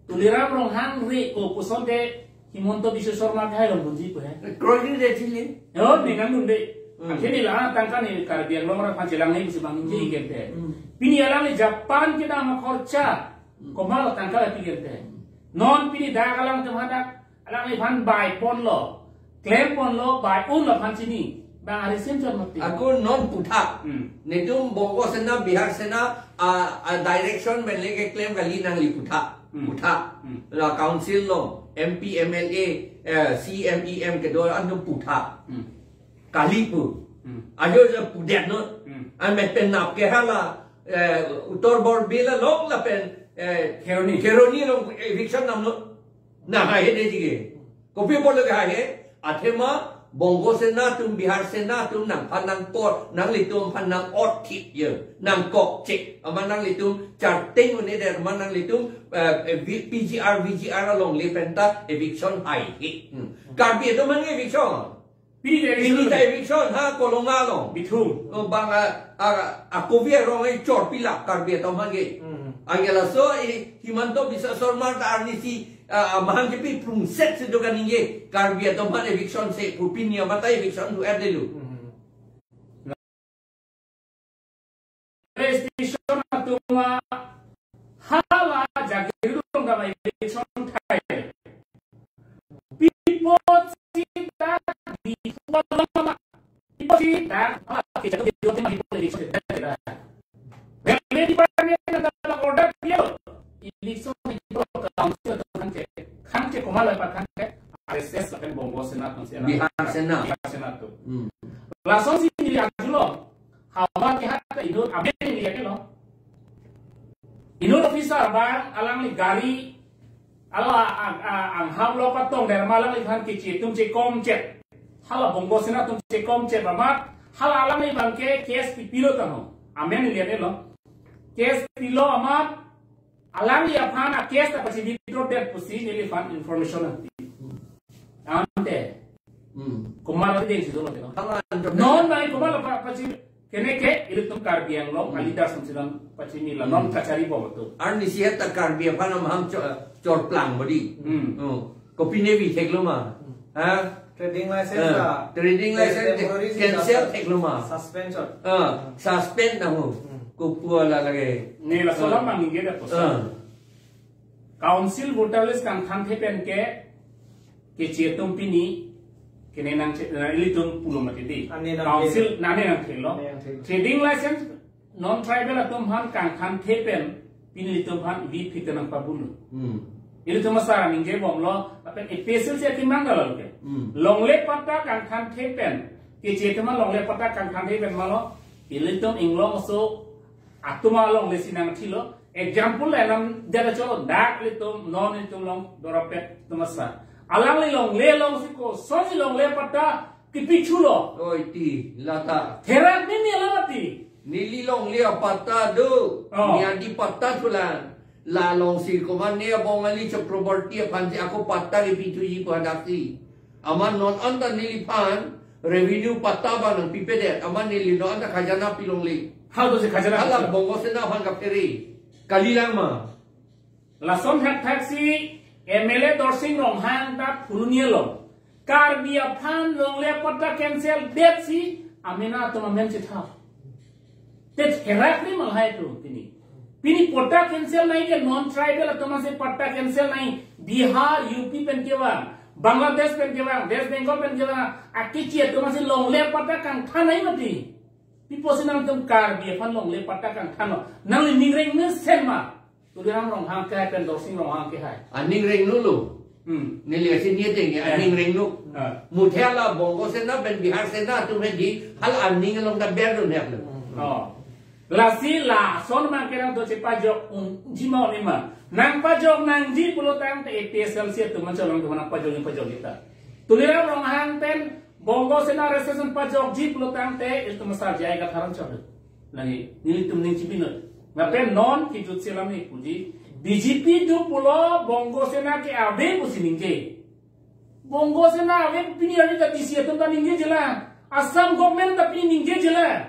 Tuliram long hang ri ko puson de himonto bisu sorma kai long bunji po he. Kroi de chili. Yo ni nang de. Akhirnya lah tangkan ni Karbi Anglong orang pancelang ni mesti bang inji kente. Pini alang ni Japan kita mak korca. Komal tangkal pikir kente. Non pini dah kalang terhadap alang ni pan by pon lo, claim pon lo by lo pan sini. Bang arisim cuman mati. Aku non puthak. Nedum bongo sena Bihar sena direction benle ke claim kali nang li puthak. Puthak. La council lo, MP MLA CMEM ke dua anu puthak. Kali pu. Ajo je pudet no. Ame penap ke hala utor bor bila long la pen Keroni long eviction nam lo na hai de jige kopi bol ga hai athema bongo sena tum Bihar sena tum nang panang por nang litum panang ot thit ye nang kok chek amanang litum charting ne der manang litum VGR long le penta eviction hai Karbi to man eviction Pini ta eviction ha kolonga lo bitung bang aku biar orang cor pilak Karbi to man ge Angela so himanto bisa sormar ta arnisi mahang kepi prungset sedogan inge Karbi atau mana eviction se pupinia mata eviction tu erdelu restriction atuma hala jagiru ngama eviction thai people sita di lama people sita kita video tema eviction Beli barangnya dalam order dia, election itu council atau kanke komal lepas kanke, RSS akan bongo senat Bihar senat tu. Langsung sih dilihat dulu, hawa lihat itu abis dilihat dulu. Ini officer bang, alang li gari, ang hamlo patong dari malang li kan kecil, tum cekom cek, hala bongo senat tum cekom cek ramat, hala alang li bangke kes pilot kano, amen dilihat dulu. Kes pilo amat alang ya pan kes tak pasti withdraw that pusi nili fan information nanti. Ante. Kumal nanti yang situ nanti. Non mai kumal apa pasti kene ke itu tum Karbi Anglong alidar samsidan pacini la non kacari bawa tu Arni sihat tak Karbi apa nama ham cor plang bodi. Kopi nevi tekloma. Trading license lah. Trading license cancel tekloma. Suspension. Suspend namu. Kupua lah lagi. Ni la solam mangi ge da posa. Council voterless kan khan the pen ke chetum pini kene nang ili tum pulo mati di. Council nane nang thelo. Trading license non tribal atom han kan khan the pen pini tum han vi phit nang pabulu. Ili tum sara ninge bomlo apen special se ki mangal ke. Longle pata kan khan the pen ke chetuma longle pata kan khan the pen malo ili tum Anglong so atuma long lesinang thilo. Example enam jada cholo dak litum non litum long dorapet tumasa alang li long le long siko soji long le pata kipichulo Oi ti lata. terak ni alawati Nili long le pata do. Niadi pata tulan. La long si koman ne bongali Chakraborty panji aku pata ri pituji padati. Aman non anda nili pan revenue pata banang pipede aman nili non anda khajana pilong li. how does it khajana Hala bongo sena pan kaperi. Kalilang ma. lason hat taxi MLA dorsing rong hang ta purunia long Karbi aphan long le pata cancel det si amena to mamen chitha tet herak ni malhai tu pini pota cancel nahi ke non tribal atoma se pata cancel nahi Bihar UP pen kewa Bangladesh pen kewa West Bengal pen kewa akichi atoma se long le pata kang thanai mati People say nang tum Karbi aphan long le pata kang thano nang li ningreng ne selma tu diram rong hang kai pen dorsing rong hang ke hai Aning ring nulu. Nili asin niya tinggi aning ring nu. Mutela bongo sena ben Bihar sena tu di hal aning long da berdo ne aklo. Lasi la son man kerang to cepa jok jima lima nang pajok nang ji pulo tang te APSL sia tu macam orang tu mana pajok kita. Tuliram rong hang pen bongo sena resesen pajok ji pulo tang te itu masal jaya kat haram cok. Lagi nili tum ning cipin ngapen non kijut silam ni puji BJP tu pulo bongo sena ke abe pusi ningke. Bongo sena abe pini ari ta disia tum ta ningke jela. Assam government ta pini ningke jela.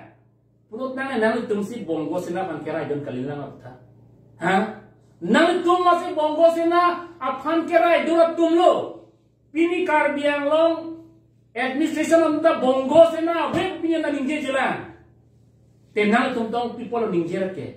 Pulut nang nang tum si bongo sena pan kera idon kalilang apta. Nang tum masih bongo sena aphan kera idon tum lo. Pini Karbi Anglong administration amta bongo sena abe pini na ningke jela. Tenang tum tong people ningke ke.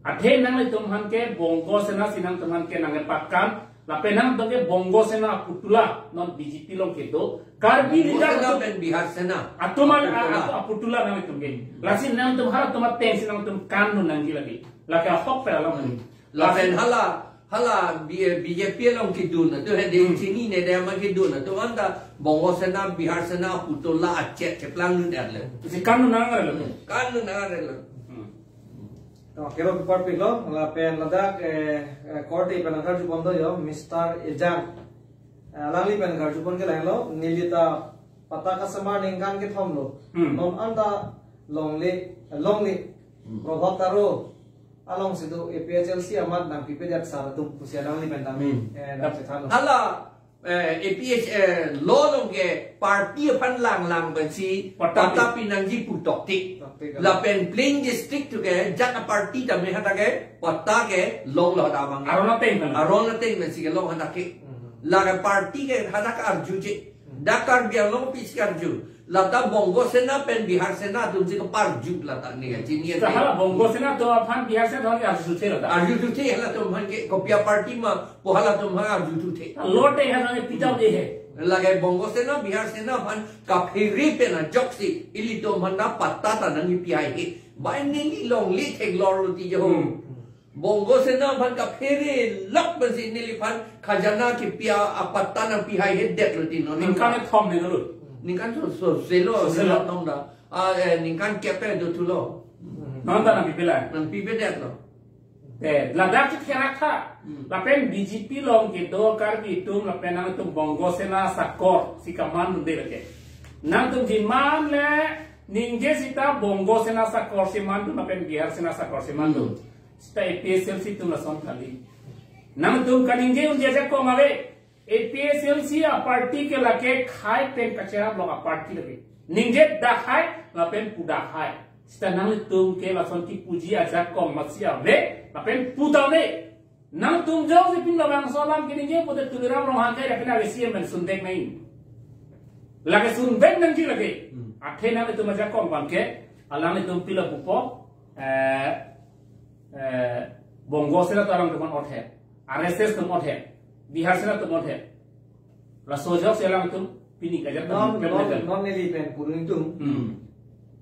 Athe nang tum han ke bongo sena sinang tum han ke nang pakam. Lape nang tum ke bongo sena aputula non BJP long ke do. Karbi Sena ben Bihar sena. Atuma aputula nang tum ke. Lasi nang tum har tum tensi nang tum kanu nang ki lagi. Laka hok pe alam ni. Lapen hala BJP long kidun tu hede sini ne dia ma kidun tu anda bongo sena Bihar sena aputula acet keplang nun erle. Si kanu nang arle. Kanu nang erle. Kero report pilo lapen ladak court ipan agar jupondo yo Mr. Ejang langli pen agar jupon ke lailo nilita pata kasama ningkan ke thomlo nom anda longle probab taro along sido APHLC amat nang pipediat sar tu pusia langli pen tami hala APH law long ke party pan lang bensi pata pinangji putok tik la pen plain district tu ke jat party ta me hata ke pata ke long la da bang arona teng bensi ke long hata ke la ke party ke hata ka arju je dakar biar long pis ka arju la ta bongo sena pen Bihar sena tu je ke parju la ta ni ke jini ta hala bongo sena to aphan Bihar sena to arju the la arju tu the hala tu man ke kopia party ma po hala tu ma arju tu the lote ha ne pitau de he lagi bongo sena Bihar sena pan kapiri pena joksi ili to mana patta ta nangi piai he bai ni long li thek lor ti jo bongo sena pan kapiri lok basi ni li pan khajana ki pia apatta na piai he det lo ti no ningkan thom ne lo ningkan so selo nong da ningkan kepe do tu lo nanda na pipela nang pipe det lo ladak kira kha lapen BJP long ke do Karbi tum lapen nang tum bongo sena sakor si kaman de leke nang tum jiman le ningge sita bongo sena sakor si mandu lapen Bihar sena sakor si mandu sita APSL si tum lasom kali nang tum kaningge un jaja ko mawe APSL si a party ke lake khai pen kachera bloga party leke ninge dakhai lapen pudakhai stanang tum ke la son ki puji aja kom masia ve lapen putane nang tum jauh si pin labang solam ke ninge pote tuliram rong hangai rakna vesi men sundek nahi lage sundek nang ji lage athe nang tum aja kom banke alang tum pila pupo bongo sila tarang teman othe RSS tum othe Bihar sila tum othe la sojok sila tum pini kajar non neli pen puning tum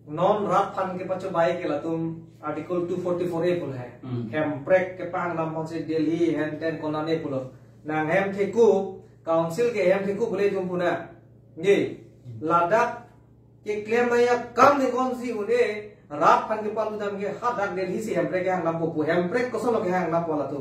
non rat fan ke pacho bai ke la tum article 244A pul hai hem prek ke pang nam pon se Delhi hen ten konane pulo nang hem theku council ke hem theku bole tum puna ngi ladak ke claim maya kam ne kon si une rat fan ke palu dam ke hadak Delhi si hem prek ke hang nam pu hem prek koso lo ke hang nam pala tu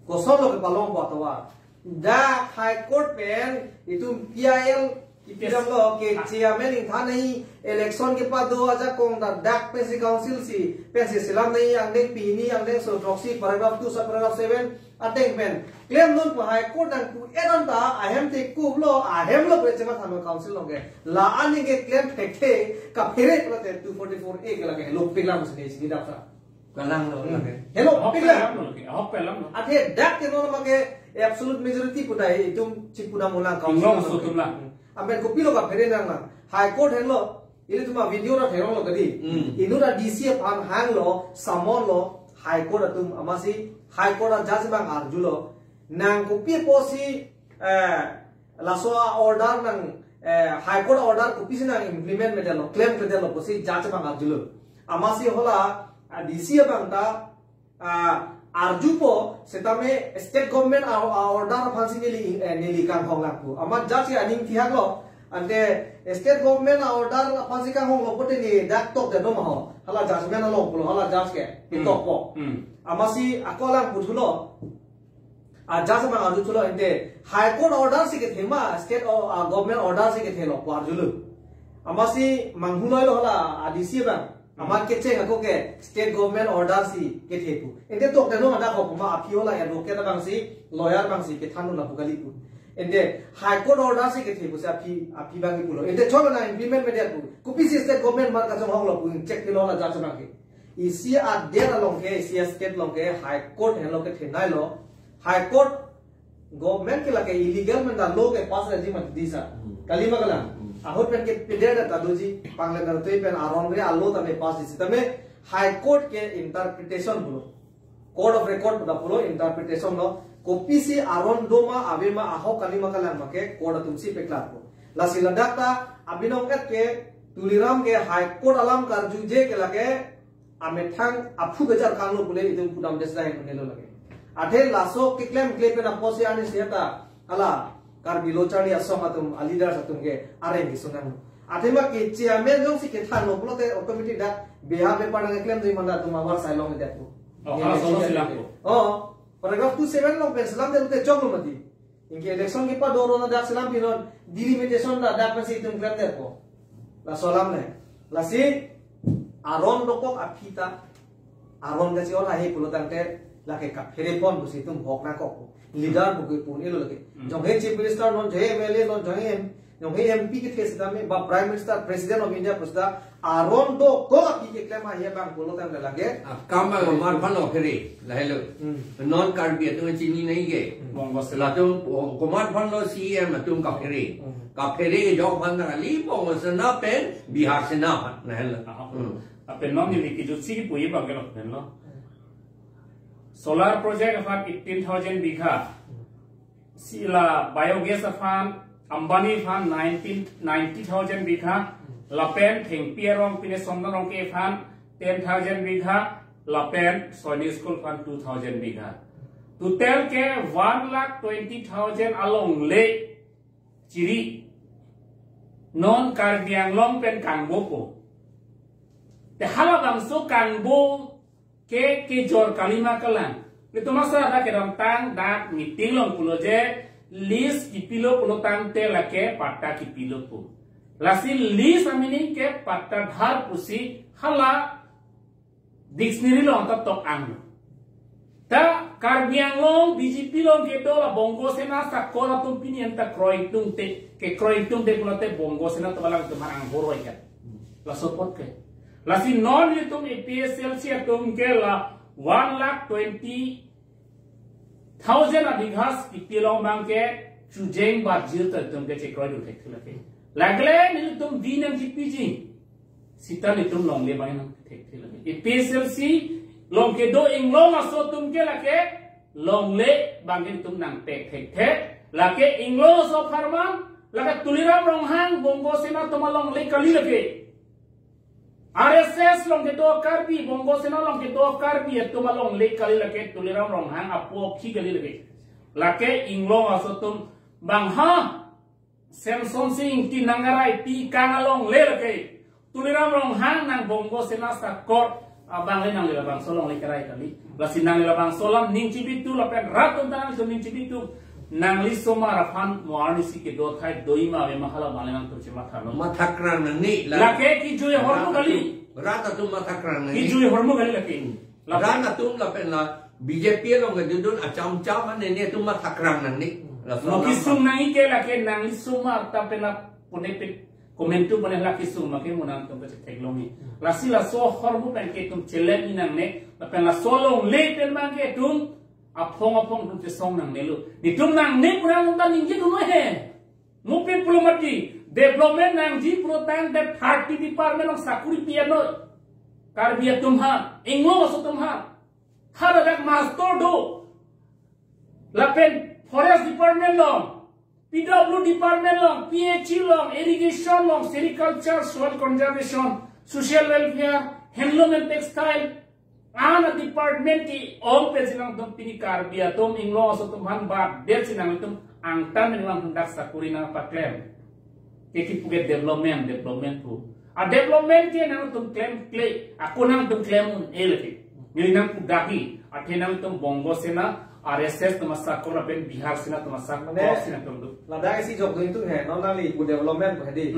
koso lo ke palong ba tawa da high court pen itu PIL ipidam lo ke chairman in tha nahi election ke pa 2000 da dak pe si council si pe si silam nahi ang dek pi ni ang dek so proxy paragraph 2 sub paragraph 7 ateng pen claim non pa high court dan ku edan ta ahem te ku lo ahem lo pre chama thama council lo ke la ani ke claim thekhe ka phere prate 244A ke lage lo pila musne si da sa kalang lo lage hello pelam athe dak ke no make absolute majority putai itum chipuna mula council so tumla amben ko pilo ka phere nang na high court hello ile tuma video ra therong lo gadi inura DCF an hang lo samon lo high court atum amasi high court judge bang arjulo nang ko pi posi laso order nang high court order ko pi sina implement medalo claim medalo posi judge bang arjulo amasi hola DCF bang ta arjupo setame state government order phansi nili kan honglang pu ama judge aning thihak lo ante state government order phansi kan hong lo pote ni dak tok de no ma hala judgment lo pulo hala judge ke pitok po amasi akolang puthulo judge ma arjulo ante high court order si ke thema state government order si ke thelo parjulu amasi manghuloi lo hala adisi bang amar ke cheng ako ke state government order si ke thepu ende tok de no anda ko ma apiola advocate bang si lawyer bang si ke thanu na bugali pu ende high court order si ke thepu sa api bang ki pulo ende chola na implement media pu kupi si state government mar ka jong holo pu check ki lo na ja chama ke isi a der along ke isi state long ke high court hello ke thenai lo high court government ke la ke illegal man da lo ke pass regime disa kalima kala ahot pen ke pedera tadoji pangle na toi pen aron re allo tame pass disi tame high court ke interpretation bulo code of record da bulo interpretation lo kopi si aron doma abema aho kalima kala make code tumsi pekla ko la siladakta abinong ke tuliram ke high court alam karju je ke lage amethang aphu bejar kanlo bule idum pudam desda hen nelo lage athe laso ke claim pe na posi ani siata ala Karbi lochani asong atum alidar satum ke are ni sunan atema ke chairman jong si ke than no blote automatic da beha be padang claim dei manda tum avarsai long de ko paragraph 27 long pe salam de te chong mati inke election ki pa doro na da salam pinon delimitation da da pa si tum claim de ko la salam ne la si aron dokok apita aron ga si ola he pulotang te la ke ka phere pon bu si tum hok na ko leader bu ko ni lo lage jong he chief minister non je MLA non jong he MP ke these da me ba prime minister president of India pusda aron do ko api ke claim ha bang bolo tan lage kama mar ban lo phere la hello non Karbi tu chini nahi ke bongo la tu komar ban lo CM tu ka phere ke jog ban na li bong se na pen Bihar se na na hello apen non ni ki ju si pui ba ke lo pen lo solar project of 18,000 bigha sila biogas of Ambani fan 90,000 bigha lapen thing pierong pine somnarong ke fan 10,000 bigha lapen Sony school fan 2,000 bigha total ke 1,20,000 along le chiri non Karbi Anglong pen kangbo ko te halabam so kangbo ke jor kalima kalan ni tomasa ada ke tang dak meeting long pulo je list kipilo pulo tang te lake patta kipilo pu lasi list amini ke patta dhar pusi hala dictionary lo anta tok ang Ta Karbi Anglong BJP long ke do la bongo sena sa kola tum pinian ta kroing tung te ke kroing tung te pula te bongo sena to balang tumang horo ya la support ke la si non li tum APSL si tum ke la 1,20,000 abighas kipilong bang ke chujeng ba jil ta tum ke kroing tung te la ke lagle ni tum vinam jipiji sita ni tum long le bang na te la ke APSL si long ke do inglong aso tum ke la ke long le bangin tum nang tek tek tek la ke inglong aso farman la ke tuliram rong hang bongo sena tuma long le kali la ke RSS long ke do Karbi bongo sena long ke do Karbi tuma long le kali la ke tuliram rong hang apo ki kali la ke la ke inglong aso tum bang ha Samson sing ti nangarai ti kangalong le la ke tuliram rong hang nang bongo sena sakor abang le nang le bang solong le kerai kali lasi nang le bang solam ning cibitu lapen ratun tanang so ning cibitu nang li soma rafan moarni si ke do thai doi ma be mahala male nang turche matha no mathakran nang ni la ke ki jui hormu kali rata tum mathakran nang ni ki jui hormu kali la ke rata tum lapen la BJP long ke dudun acam cam ane ne tum mathakran nang ni no kisung nang ike la ke nang li soma ta pena punepit komentu boleh laki sum makin munang tum pecek teknologi lasi la so hormu pen ke tum celen inang ne lapen la solong le pen mang ke tum apong tum te song nang ne lu di tum nang ne kurang tum ningji tum he mupin pulo mati development nang ji protang de 30 department of sakuri piano Karbi tum ha inglo so tum ha hara dak master do lapen forest department long PW department long, PHE long, irrigation long, sericulture, soil conservation, social welfare, handloom and textile. Ana department ki all pe sinang tum pini Karbi atom inglo so tum han ba der sinang tum angtan menang tum dak sakuri na paklem. Ki puget development pu. A development ke nang tum claim clay. Aku nang tum claim un eleki. Ni nang pu daki. Athe nang tum bongo sena RSS temasa kora pen Bihar sina temasa kora sina tum lada isi job doing tu hai non nali bu development ko hedi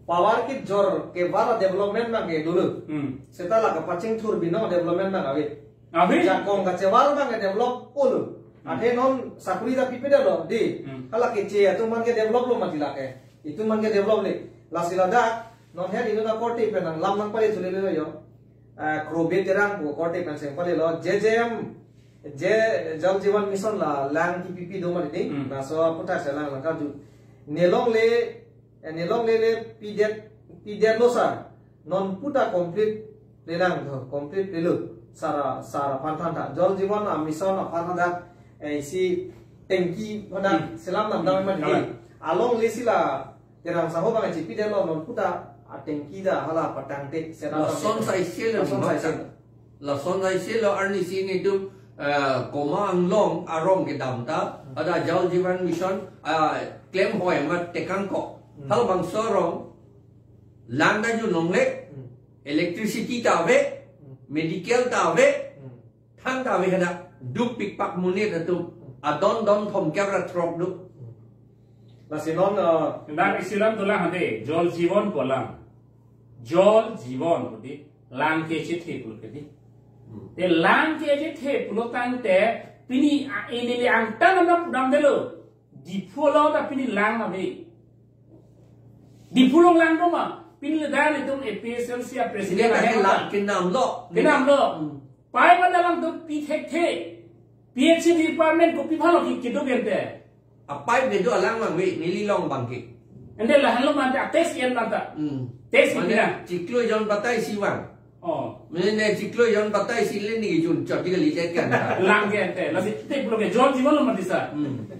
power ki jor ke bala development ma ge dulu seta la ka paching thur bino development ma ave jakong ka chewal ma ge develop ulu ade non sakuri da pipeda lo di hala ke che tu man ge develop lo ma dila ke itu man ge develop le la silada non hedi no na korte pen lam man pare chule le yo krobe terang ko korte pen se pale lo JJM je jal jiwan mission la lang TPP do ma ding na so puta se lang ka ju nelong le pidet lo sa non puta complete le lang do complete le lu sara panthan tha jal jiwan mission panthan da si tengki pada selam nam dam ma ding along le sila terang saho ba chi pidet lo non puta tengki da hala patang te sera son sai sel la son sai sel arni sini tu Karbi Anglong arong ke damta ada jal jiwan mission claim hoy mat tekang ko hal bang sorong landa ju nongle electricity ta ve medical ta ve thang ta ve hada duk pik pak munit atu adon don thom kabra trok du la sinon dan isilam tulang hade jol jiwan polang jol jiwan hudi lang ke chithi pul ke di te lang ke je the pulo tang te pini ini ang tan nam dam delo di pulo ta pini lang ave di pulo lang do ma pini le dan itu APSL sia presiden lang kinam lo pai ba dalam tu pi the PHE department ko pi phalo ki kido gente apai bedo lang mang we nili long bangki ende la halo man ta tes yen ta tes mana ciklo jon batai siwang Mene ciklo yang batai silin ni jun choti kali cek kan. Langge ente, lasi te pulo ke John Jiwan lo mati sa.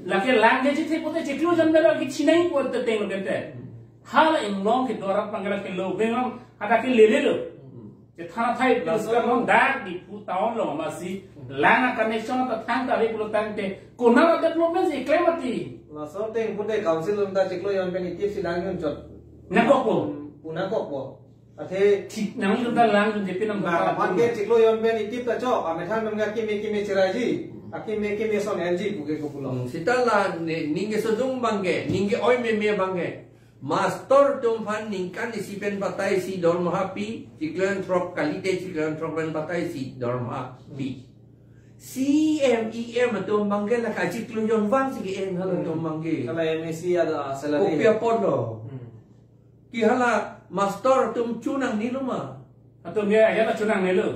Laki langge je te pote ciklo jan bela ki chinai pot te teng lo kente. Hala inglong ke dorak pangala ke lo bengam ada ke lele lo. Je thana thai laskar long dak di pu taon lo masi lana connection ta thang ta re pulo tante kona development se claim mati. Laso teng pote council lo ta ciklo yang pen itip silang yon chot. Nakok po. Punakok po. Ate ठीक नाम लुटा लांग जो JP number का पाके चिकलो yon ben itip ta chok amethan memga kimi chiraji akimi son NG puge ko pulo sitala ninge sodung bangge ninge oi me bangge master tumfan ningkan isipen batai si dorma pi ciklen trop kalite ciklen trop ben batai si dorma pi CMEM atum manggil lah kaji keluyon wang sigi en hala atum manggil. Kalau MSc ada salary. Kopia podo. Ki hala master atum cunang ni luma. Atum dia ya cunang ni lu.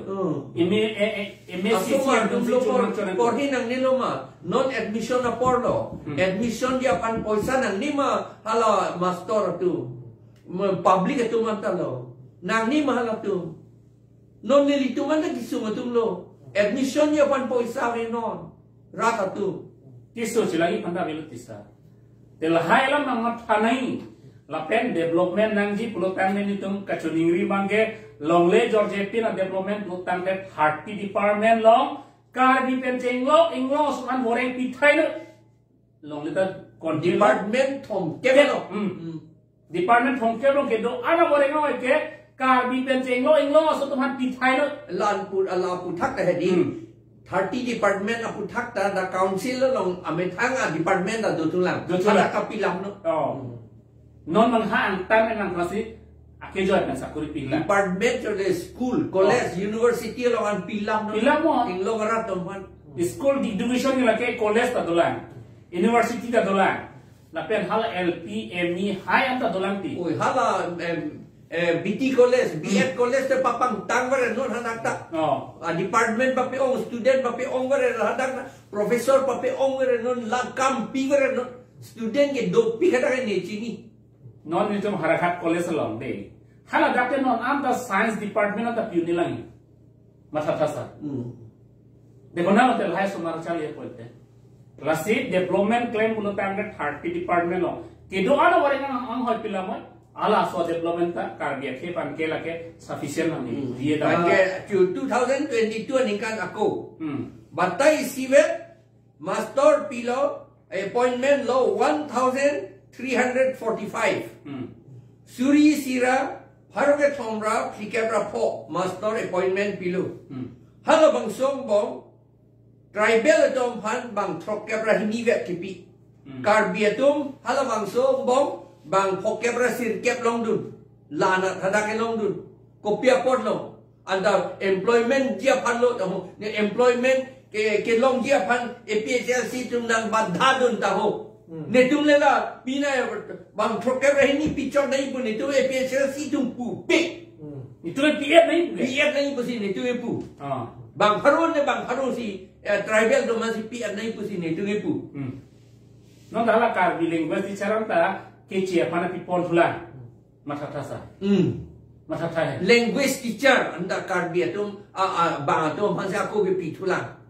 MSc atum cunang. Porhi nang ni luma. Non admission na pordo. Admission dia pan poisa nang ni ma hala master atum. Public atum antalo. Nang ni ma hala atum. Non nilito man lagi sung atum lo. Admission dia pan poisa non. Rata tu. Tiso lagi panda bilu tisa. Telahai lam nang tanai. Lapen development nangji pulutang ni tum kacuningri mangge Longle George Pin development pulutang de 30 department long Karbi Anglong suman Voreng pitai no Longle ta department thom kebelo department thom kebelo ke do ana Voreng oi ke Karbi Anglong so tuman pitai no lanpur ala puthak ta hedi 30 department aputhak ta da council long amethanga department da dotulang ada kapilam no non manhaan tan nang klasi akejo kan sakuri pila department of the school college university lo an pilam mo inglo garat tompan school division ni lake college ta dolan university ta dolan lapen hal LP ME high anta dolan ti oi hala BT college BF college te papang tangware non hanakta department pape ong student pape ong ware hadak professor pape ong ware non lakam pigare non student ke dopi khata ne chini non itu harakat college long day. Hala dapet non anda science department anda piuni lagi. Masa tasa. Dekho na hotel high sumar chali poite. Klasi development claim mulo tangga 30 department lo. Kedo ana warenga ang hoi pilama. Ala so development ta karbi ke pan ke lake sufficient nani. Dia dah. 2022 ningkan aku. Batai sivet master pilo appointment lo 1345 Suri Sira Haroge Thomra Fikebra Po Master appointment pilu Halo bang song bong Tribal atom han bang Trokebra hinivet kipi Karbi atom halo bang song bong bang Pokebra sirkep longdun Lana hadake longdun Kopia pot long Anda employment dia pan lo tahu employment ke long dia pan APSLC tum nang badhadun tahu Netum lela pina bang troker ini picture nahi pun itu APSLC tumpu pe itu PF nahi pun si netu epu bang Harun si tribal tu masih PF nahi pun si netu epu non dah Karbi language bicara ta kecil mana pipon tulang masa tasa masa tanya language teacher anda Karbi atum bang atum masih aku bepi tulang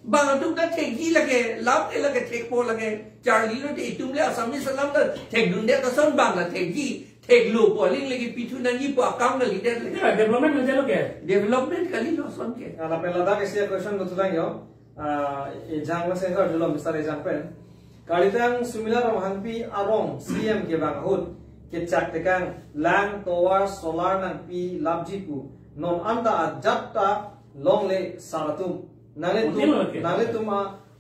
bang atum dah tegi lagi lap lagi tek po lagi Charlie lo itu mula asam ni salam dah tek dunia kasan bang dah tegi tek lo poling lagi pitu nanti po akam lagi dia development macam lo ke development kali lo son ke ala pela dah kesiya question betul lagi yo exam masih kau dulu besar example kali tang similar hangpi arong CM ke bang hut ke cak tekan lang tower solar nang pi labjiku non anda ajapta longle saratum nale tum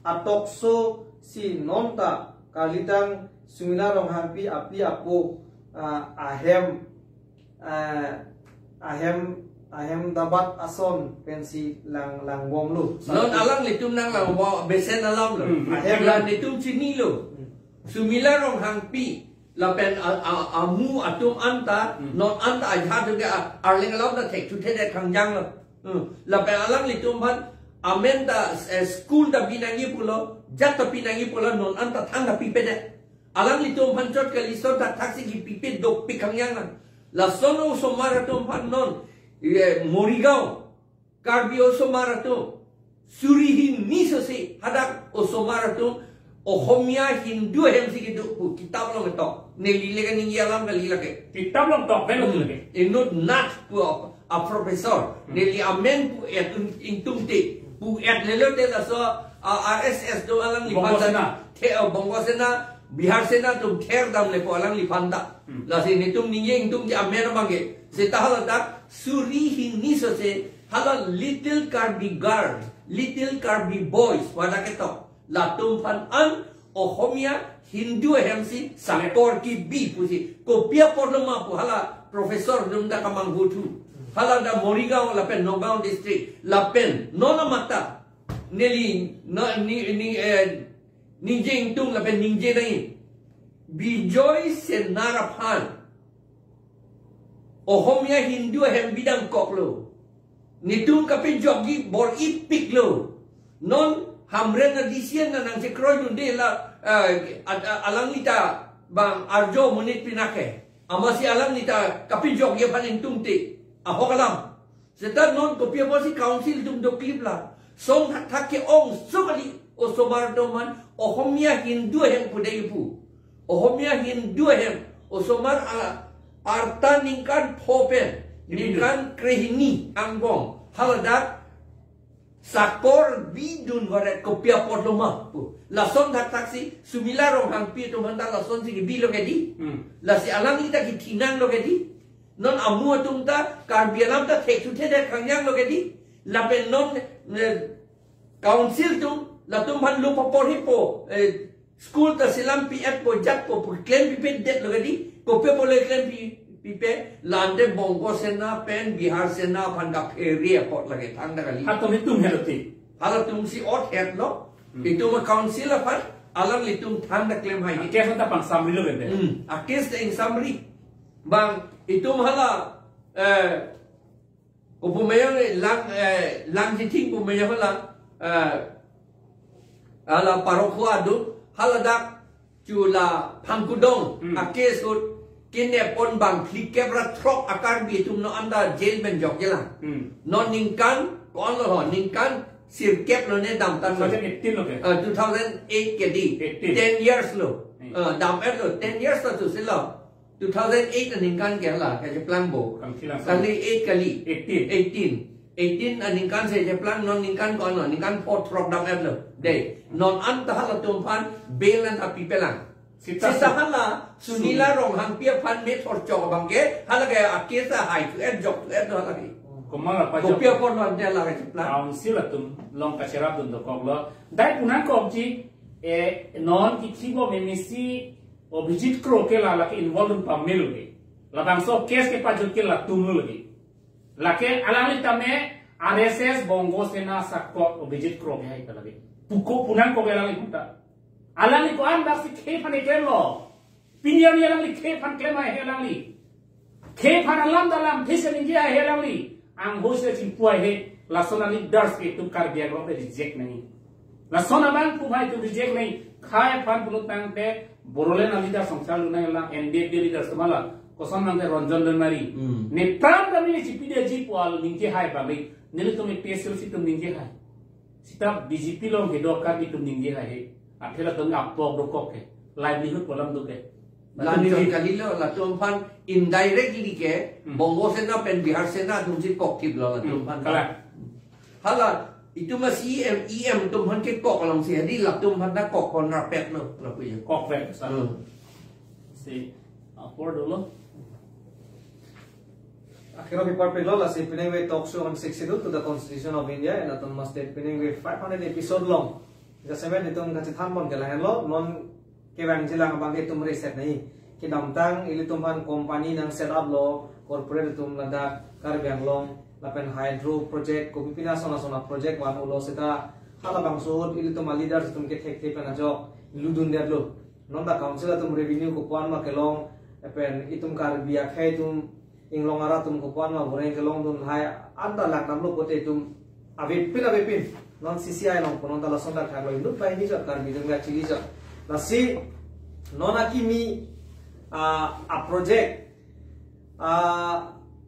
atokso si nonta kalitang sumina rong hampi api apo ahem dabat ason pensi lang wong lu non alang litum nang lang bo besen alam lo ahem lan litum chini lo sumila rong hampi lapen amu atum anta non anta ajha de arling alam da tek tu te kangjang lo lapen alang litum ban amenda school da binangi pulo jata binangi pulo non anta thanga pipede alang litum pancot kali so ta taksi ki piped dok pikangyang la sono so maraton pan non morigao karbi o so maraton surihin miso se hadak o so maraton ohomia hindu hemsi ki do kitab lo to neli lega ningi alam kali lage kitab lo to belo lage inut nat pu a professor neli amen pu intum te pu lelo de la so RSS do alang lipanda the bongosena Bihar sena tum ther dam le po alang lipanda la se nitum ningeng tum di amen mangi se tahala da suri hini so se hala little Karbi girl little Karbi boys wala keto la tum pan an ohomia hindu hemsi sakor ki bi pusi kopia pornoma pu hala professor dum da kamang hutu hala da morigao lapen nogao district lapen nona mata neli no ninjing tung lapen ninje nai bijoy senarapan ohomya Hindu hem bidang koklo nitung kape jogi bor ipik lo non hamren na disian na nang sekroy dunde la alang nita bang arjo munit pinake amasi alang nita kape jogi panin tungte ahokalam setan non kopia bosi council tum do klipla song thake ong sukali osomar doman ohomya Hindu hem pudaipu ohomya Hindu hem osomar arta ningkan popen ningkan krehini angbong haladak sakor bidun waret kopia podloma lason dak taksi sumilarong hang pi to manda lason si bilo kedi la si alang ita ki tinang lo kedi non amu tumta Karbi Anglong ta thek tu the kangyang lo kedi lapen non council tum la tum han lu popor hipo school ta silam pi at po jat po claim pi pet det lo kedi kopia po le claim pi pe lande bongo sena pen Bihar sena phanda area pot lage thang da kali hatum hitum heloti halatum si ot het lo itu ma council apa alang litum thang da claim hai ke santa pang samri lo gende akes in summary bang itu hala upumaya lang siting pumaya hala ala parokho adu hala dak chula phangkudong akes ut kine pon bang klikebra trok akar bi tum no anda jail ben jok jela non ningkan kon lo ningkan sirkep lo ne dam tan 2018 lo ke 2008 ke di 10 years lo dam et lo 10 years to silo 2008 ningkan ke la ke plan bo kali 8 kali 18 ningkan se je plan non ningkan kon lo ningkan pot trok dam et lo de non anta hala tum pan belan api pelang Sisa hala sunila rong hang pia pan met or chok bangge hala gaya akesa hai tu jok tu hala gi komala pa jok pia pon wan de la ga plan council atum long ka serap dun do koglo dai punan ko ji non ki thibo me misi object kro ke la ke involved pa mil ge la bang so kes ke pa jot ke la tumul ge la ke alani tame RSS bongo sena sakko object kro ge hai ta lage puko punan ko ge la puta alang ko an dak si ke pan klem lo pinyan yalang li ke pan klem ai helang li ke pan alam dalam thisen india helang li ang hose chin puai he la sona ni dars ke tu Karbi Anglong reject nahi la sona ban pu bhai tu reject nahi khai pan pulut tang te borole na leader songsal na la ndb leader samala koson nang ranjan mari ne pram da ni cpd ji pal ningke hai ba mai nili to me psl si tum ningke hai sita bjp lo ge do Karbi tum ningke hai he akhirnya tuh ngapok dokok ke livelihood kolam tuh ke lanjut kali lo la tumpan indirectly ke bongo sena pen Bihar sena tumsi kok tip lo la tumpan hala itu masih em tumpan ke kok lang si hadi la tumpan na kok kon rapet no la puya kok vet si apor dulu akhirnya people pelo la si pineng we talk show on 62 to the Constitution of India and atom must state pineng we 500 episode long Jasemen itu ngasi thampon ke lahan lo non kewang jilang abang itu mereset nahi ki damtang ili tumhan company nang set up lo corporate tum lada Karbi Anglong lapen hydro project ko pipina sona project wan ulo seta hala bang sud ili tum leaders tum ke thek thek na jo ludun der lo non da council tum revenue ko kwan ma kelong pen itum Karbi akhai tum inglong ara tum ko kwan ma Voreng kelong tum hai anda lak nam lo pote tum avipin non CCI non konon tala sonda khalo indu pai ni jot Karbi dunga chili jot la si non akimi a project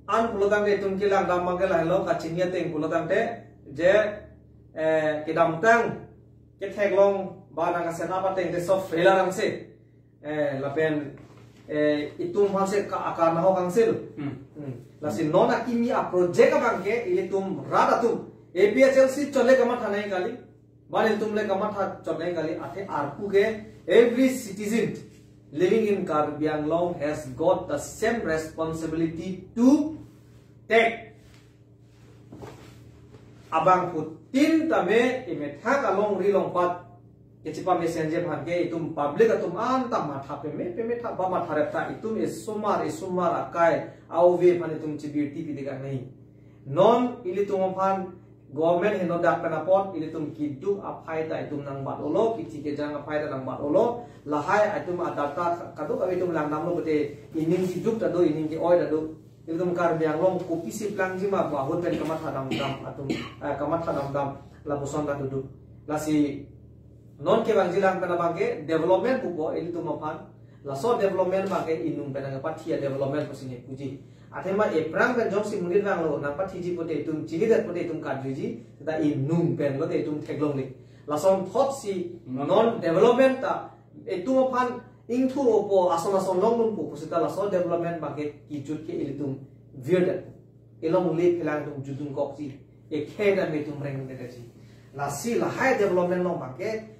an pulotang de tum kilang dam mangel halo ka chinya teng pulotang de je ke dam tang ke thek long ba na ka sena pa teng de so frela rang se la pen itum han se ka akar na ho kang se la si non akimi a project abang ke ile tum rada tum APHLC चले कमा था नहीं काली बाले तुमले कमा था चले काली आते आरपू के every citizen living in Karbi Anglong has got the same responsibility to take abang putin tame imetha kalong rilong pat kecipa messenger bhange itum public atum anta matha peme tha ba matha repta itum isumar akai auve phane tum chibirti pidiga nahi non ili tum phan government heno dak penapot ilitum kidu apai ta itum nang bat olo kiti ke jang apai ta nang bat olo lahai itum adata kadu ka itum lang nam lo bete ining kidu ta do ining ki oi ta do ilitum Karbi Anglong kopi si plang jima bahut pen kamat hadam dam atum kamat hadam dam la boson ta dudu lasi non ke bang jilang penabangke development pupo ilitum apan laso development bangke inung penang pathia development posini puji atema eprang kan jong si mundir nang lo nang pathiji pote itum chili dat pote itum kadriji ta inung pen lo te itum theglong li lasom thot si non development ta itum apan ingthu opo asona son long lum pu posita laso development bangke kijut ke ilitum virdat ilong li philang tum judung kok si e kheda me tum reng de ji lasi la high development no bangke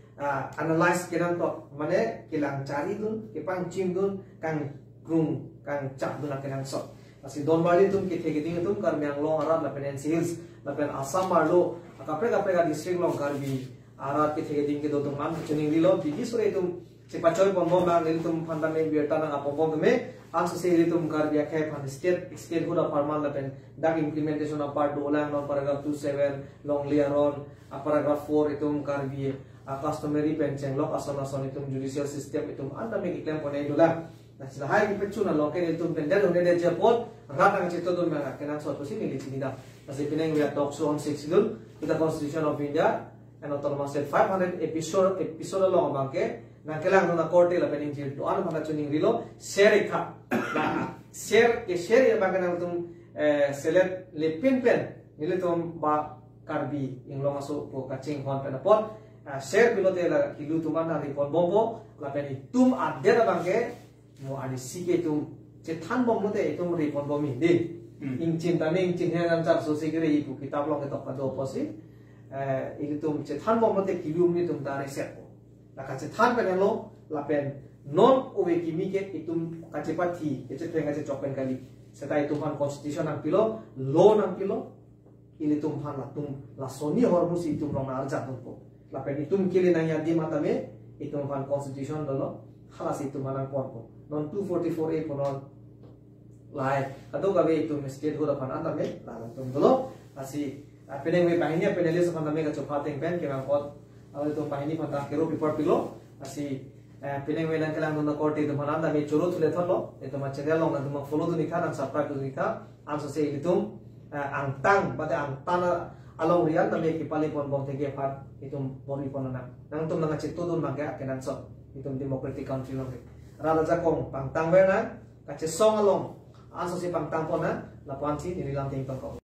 analyze kiran to mane kilang cari dun kipang cim dun kang grung kang cap dun kilang so asi don bali tum ki thege ding tum Karbi Anglong arat lapen hills lapen Assam marlo kapre ka district long Karbi arat ki thege ding ke do tum man chuning lilo bigi sore tum sepachoy pombo bang lil tum pandame bieta na apopom me anso se lil tum Karbi akhe pan state huda parman lapen dak implementation of part do lang no paragraph 27 Longle aron paragraph 4 itum Karbi customary pension lok asana itum judicial system itum anda me claim pone dola nah silahai ki pechuna loke itum pendel hone de japot ratang chito dun mera kenan so to sini litinida asi pineng we talk on 6 dun the Constitution of India and autonomous state 500 episode long bangke na kelang na court la pening jil to an phana chuning rilo share kha na share ya bangana tum select le pen nilitum ba Karbi Anglong aso po kaching hon penapot share pilote la kilu tumana ripon bombo la peni tum adera bangke mo adi sike tum cethan bom mote itum ripon bomi din ing cinta ning cinta nan chap so sigre ipu kitab long to ka do posi ini tum cethan bom mote kilu mi tum tare sepo la ka cethan penelo la pen non owe kimike itum kacipati penga chopen kali seta itum han constitution ang pilo law nang pilo ini tum han la tum la soni hormusi itum long na arja po lapen itum kili nang yadi matame itum fan constitution dolo halas itum manang porpo non 244A ponon lai ado gabe itum state hoda fan andame la tum dolo asi peneng me pahinia penelis fan dame ka chopateng pen ke mang pot ado itum pahini fan ta kero paper pilo asi peneng me nang kelang no court itum fan andame choro thule tholo itum channel long na tum follow du nikha nang subscribe du nikha anso se itum angtang bade angtana along rian tame ki pali pon bong tege phat itum boni pon nang tum nang chitto dun mangga kenan so itum democratic country long rada jakong pangtang bena ka che song along anso si pangtang pona la panchi ni lang ting pangko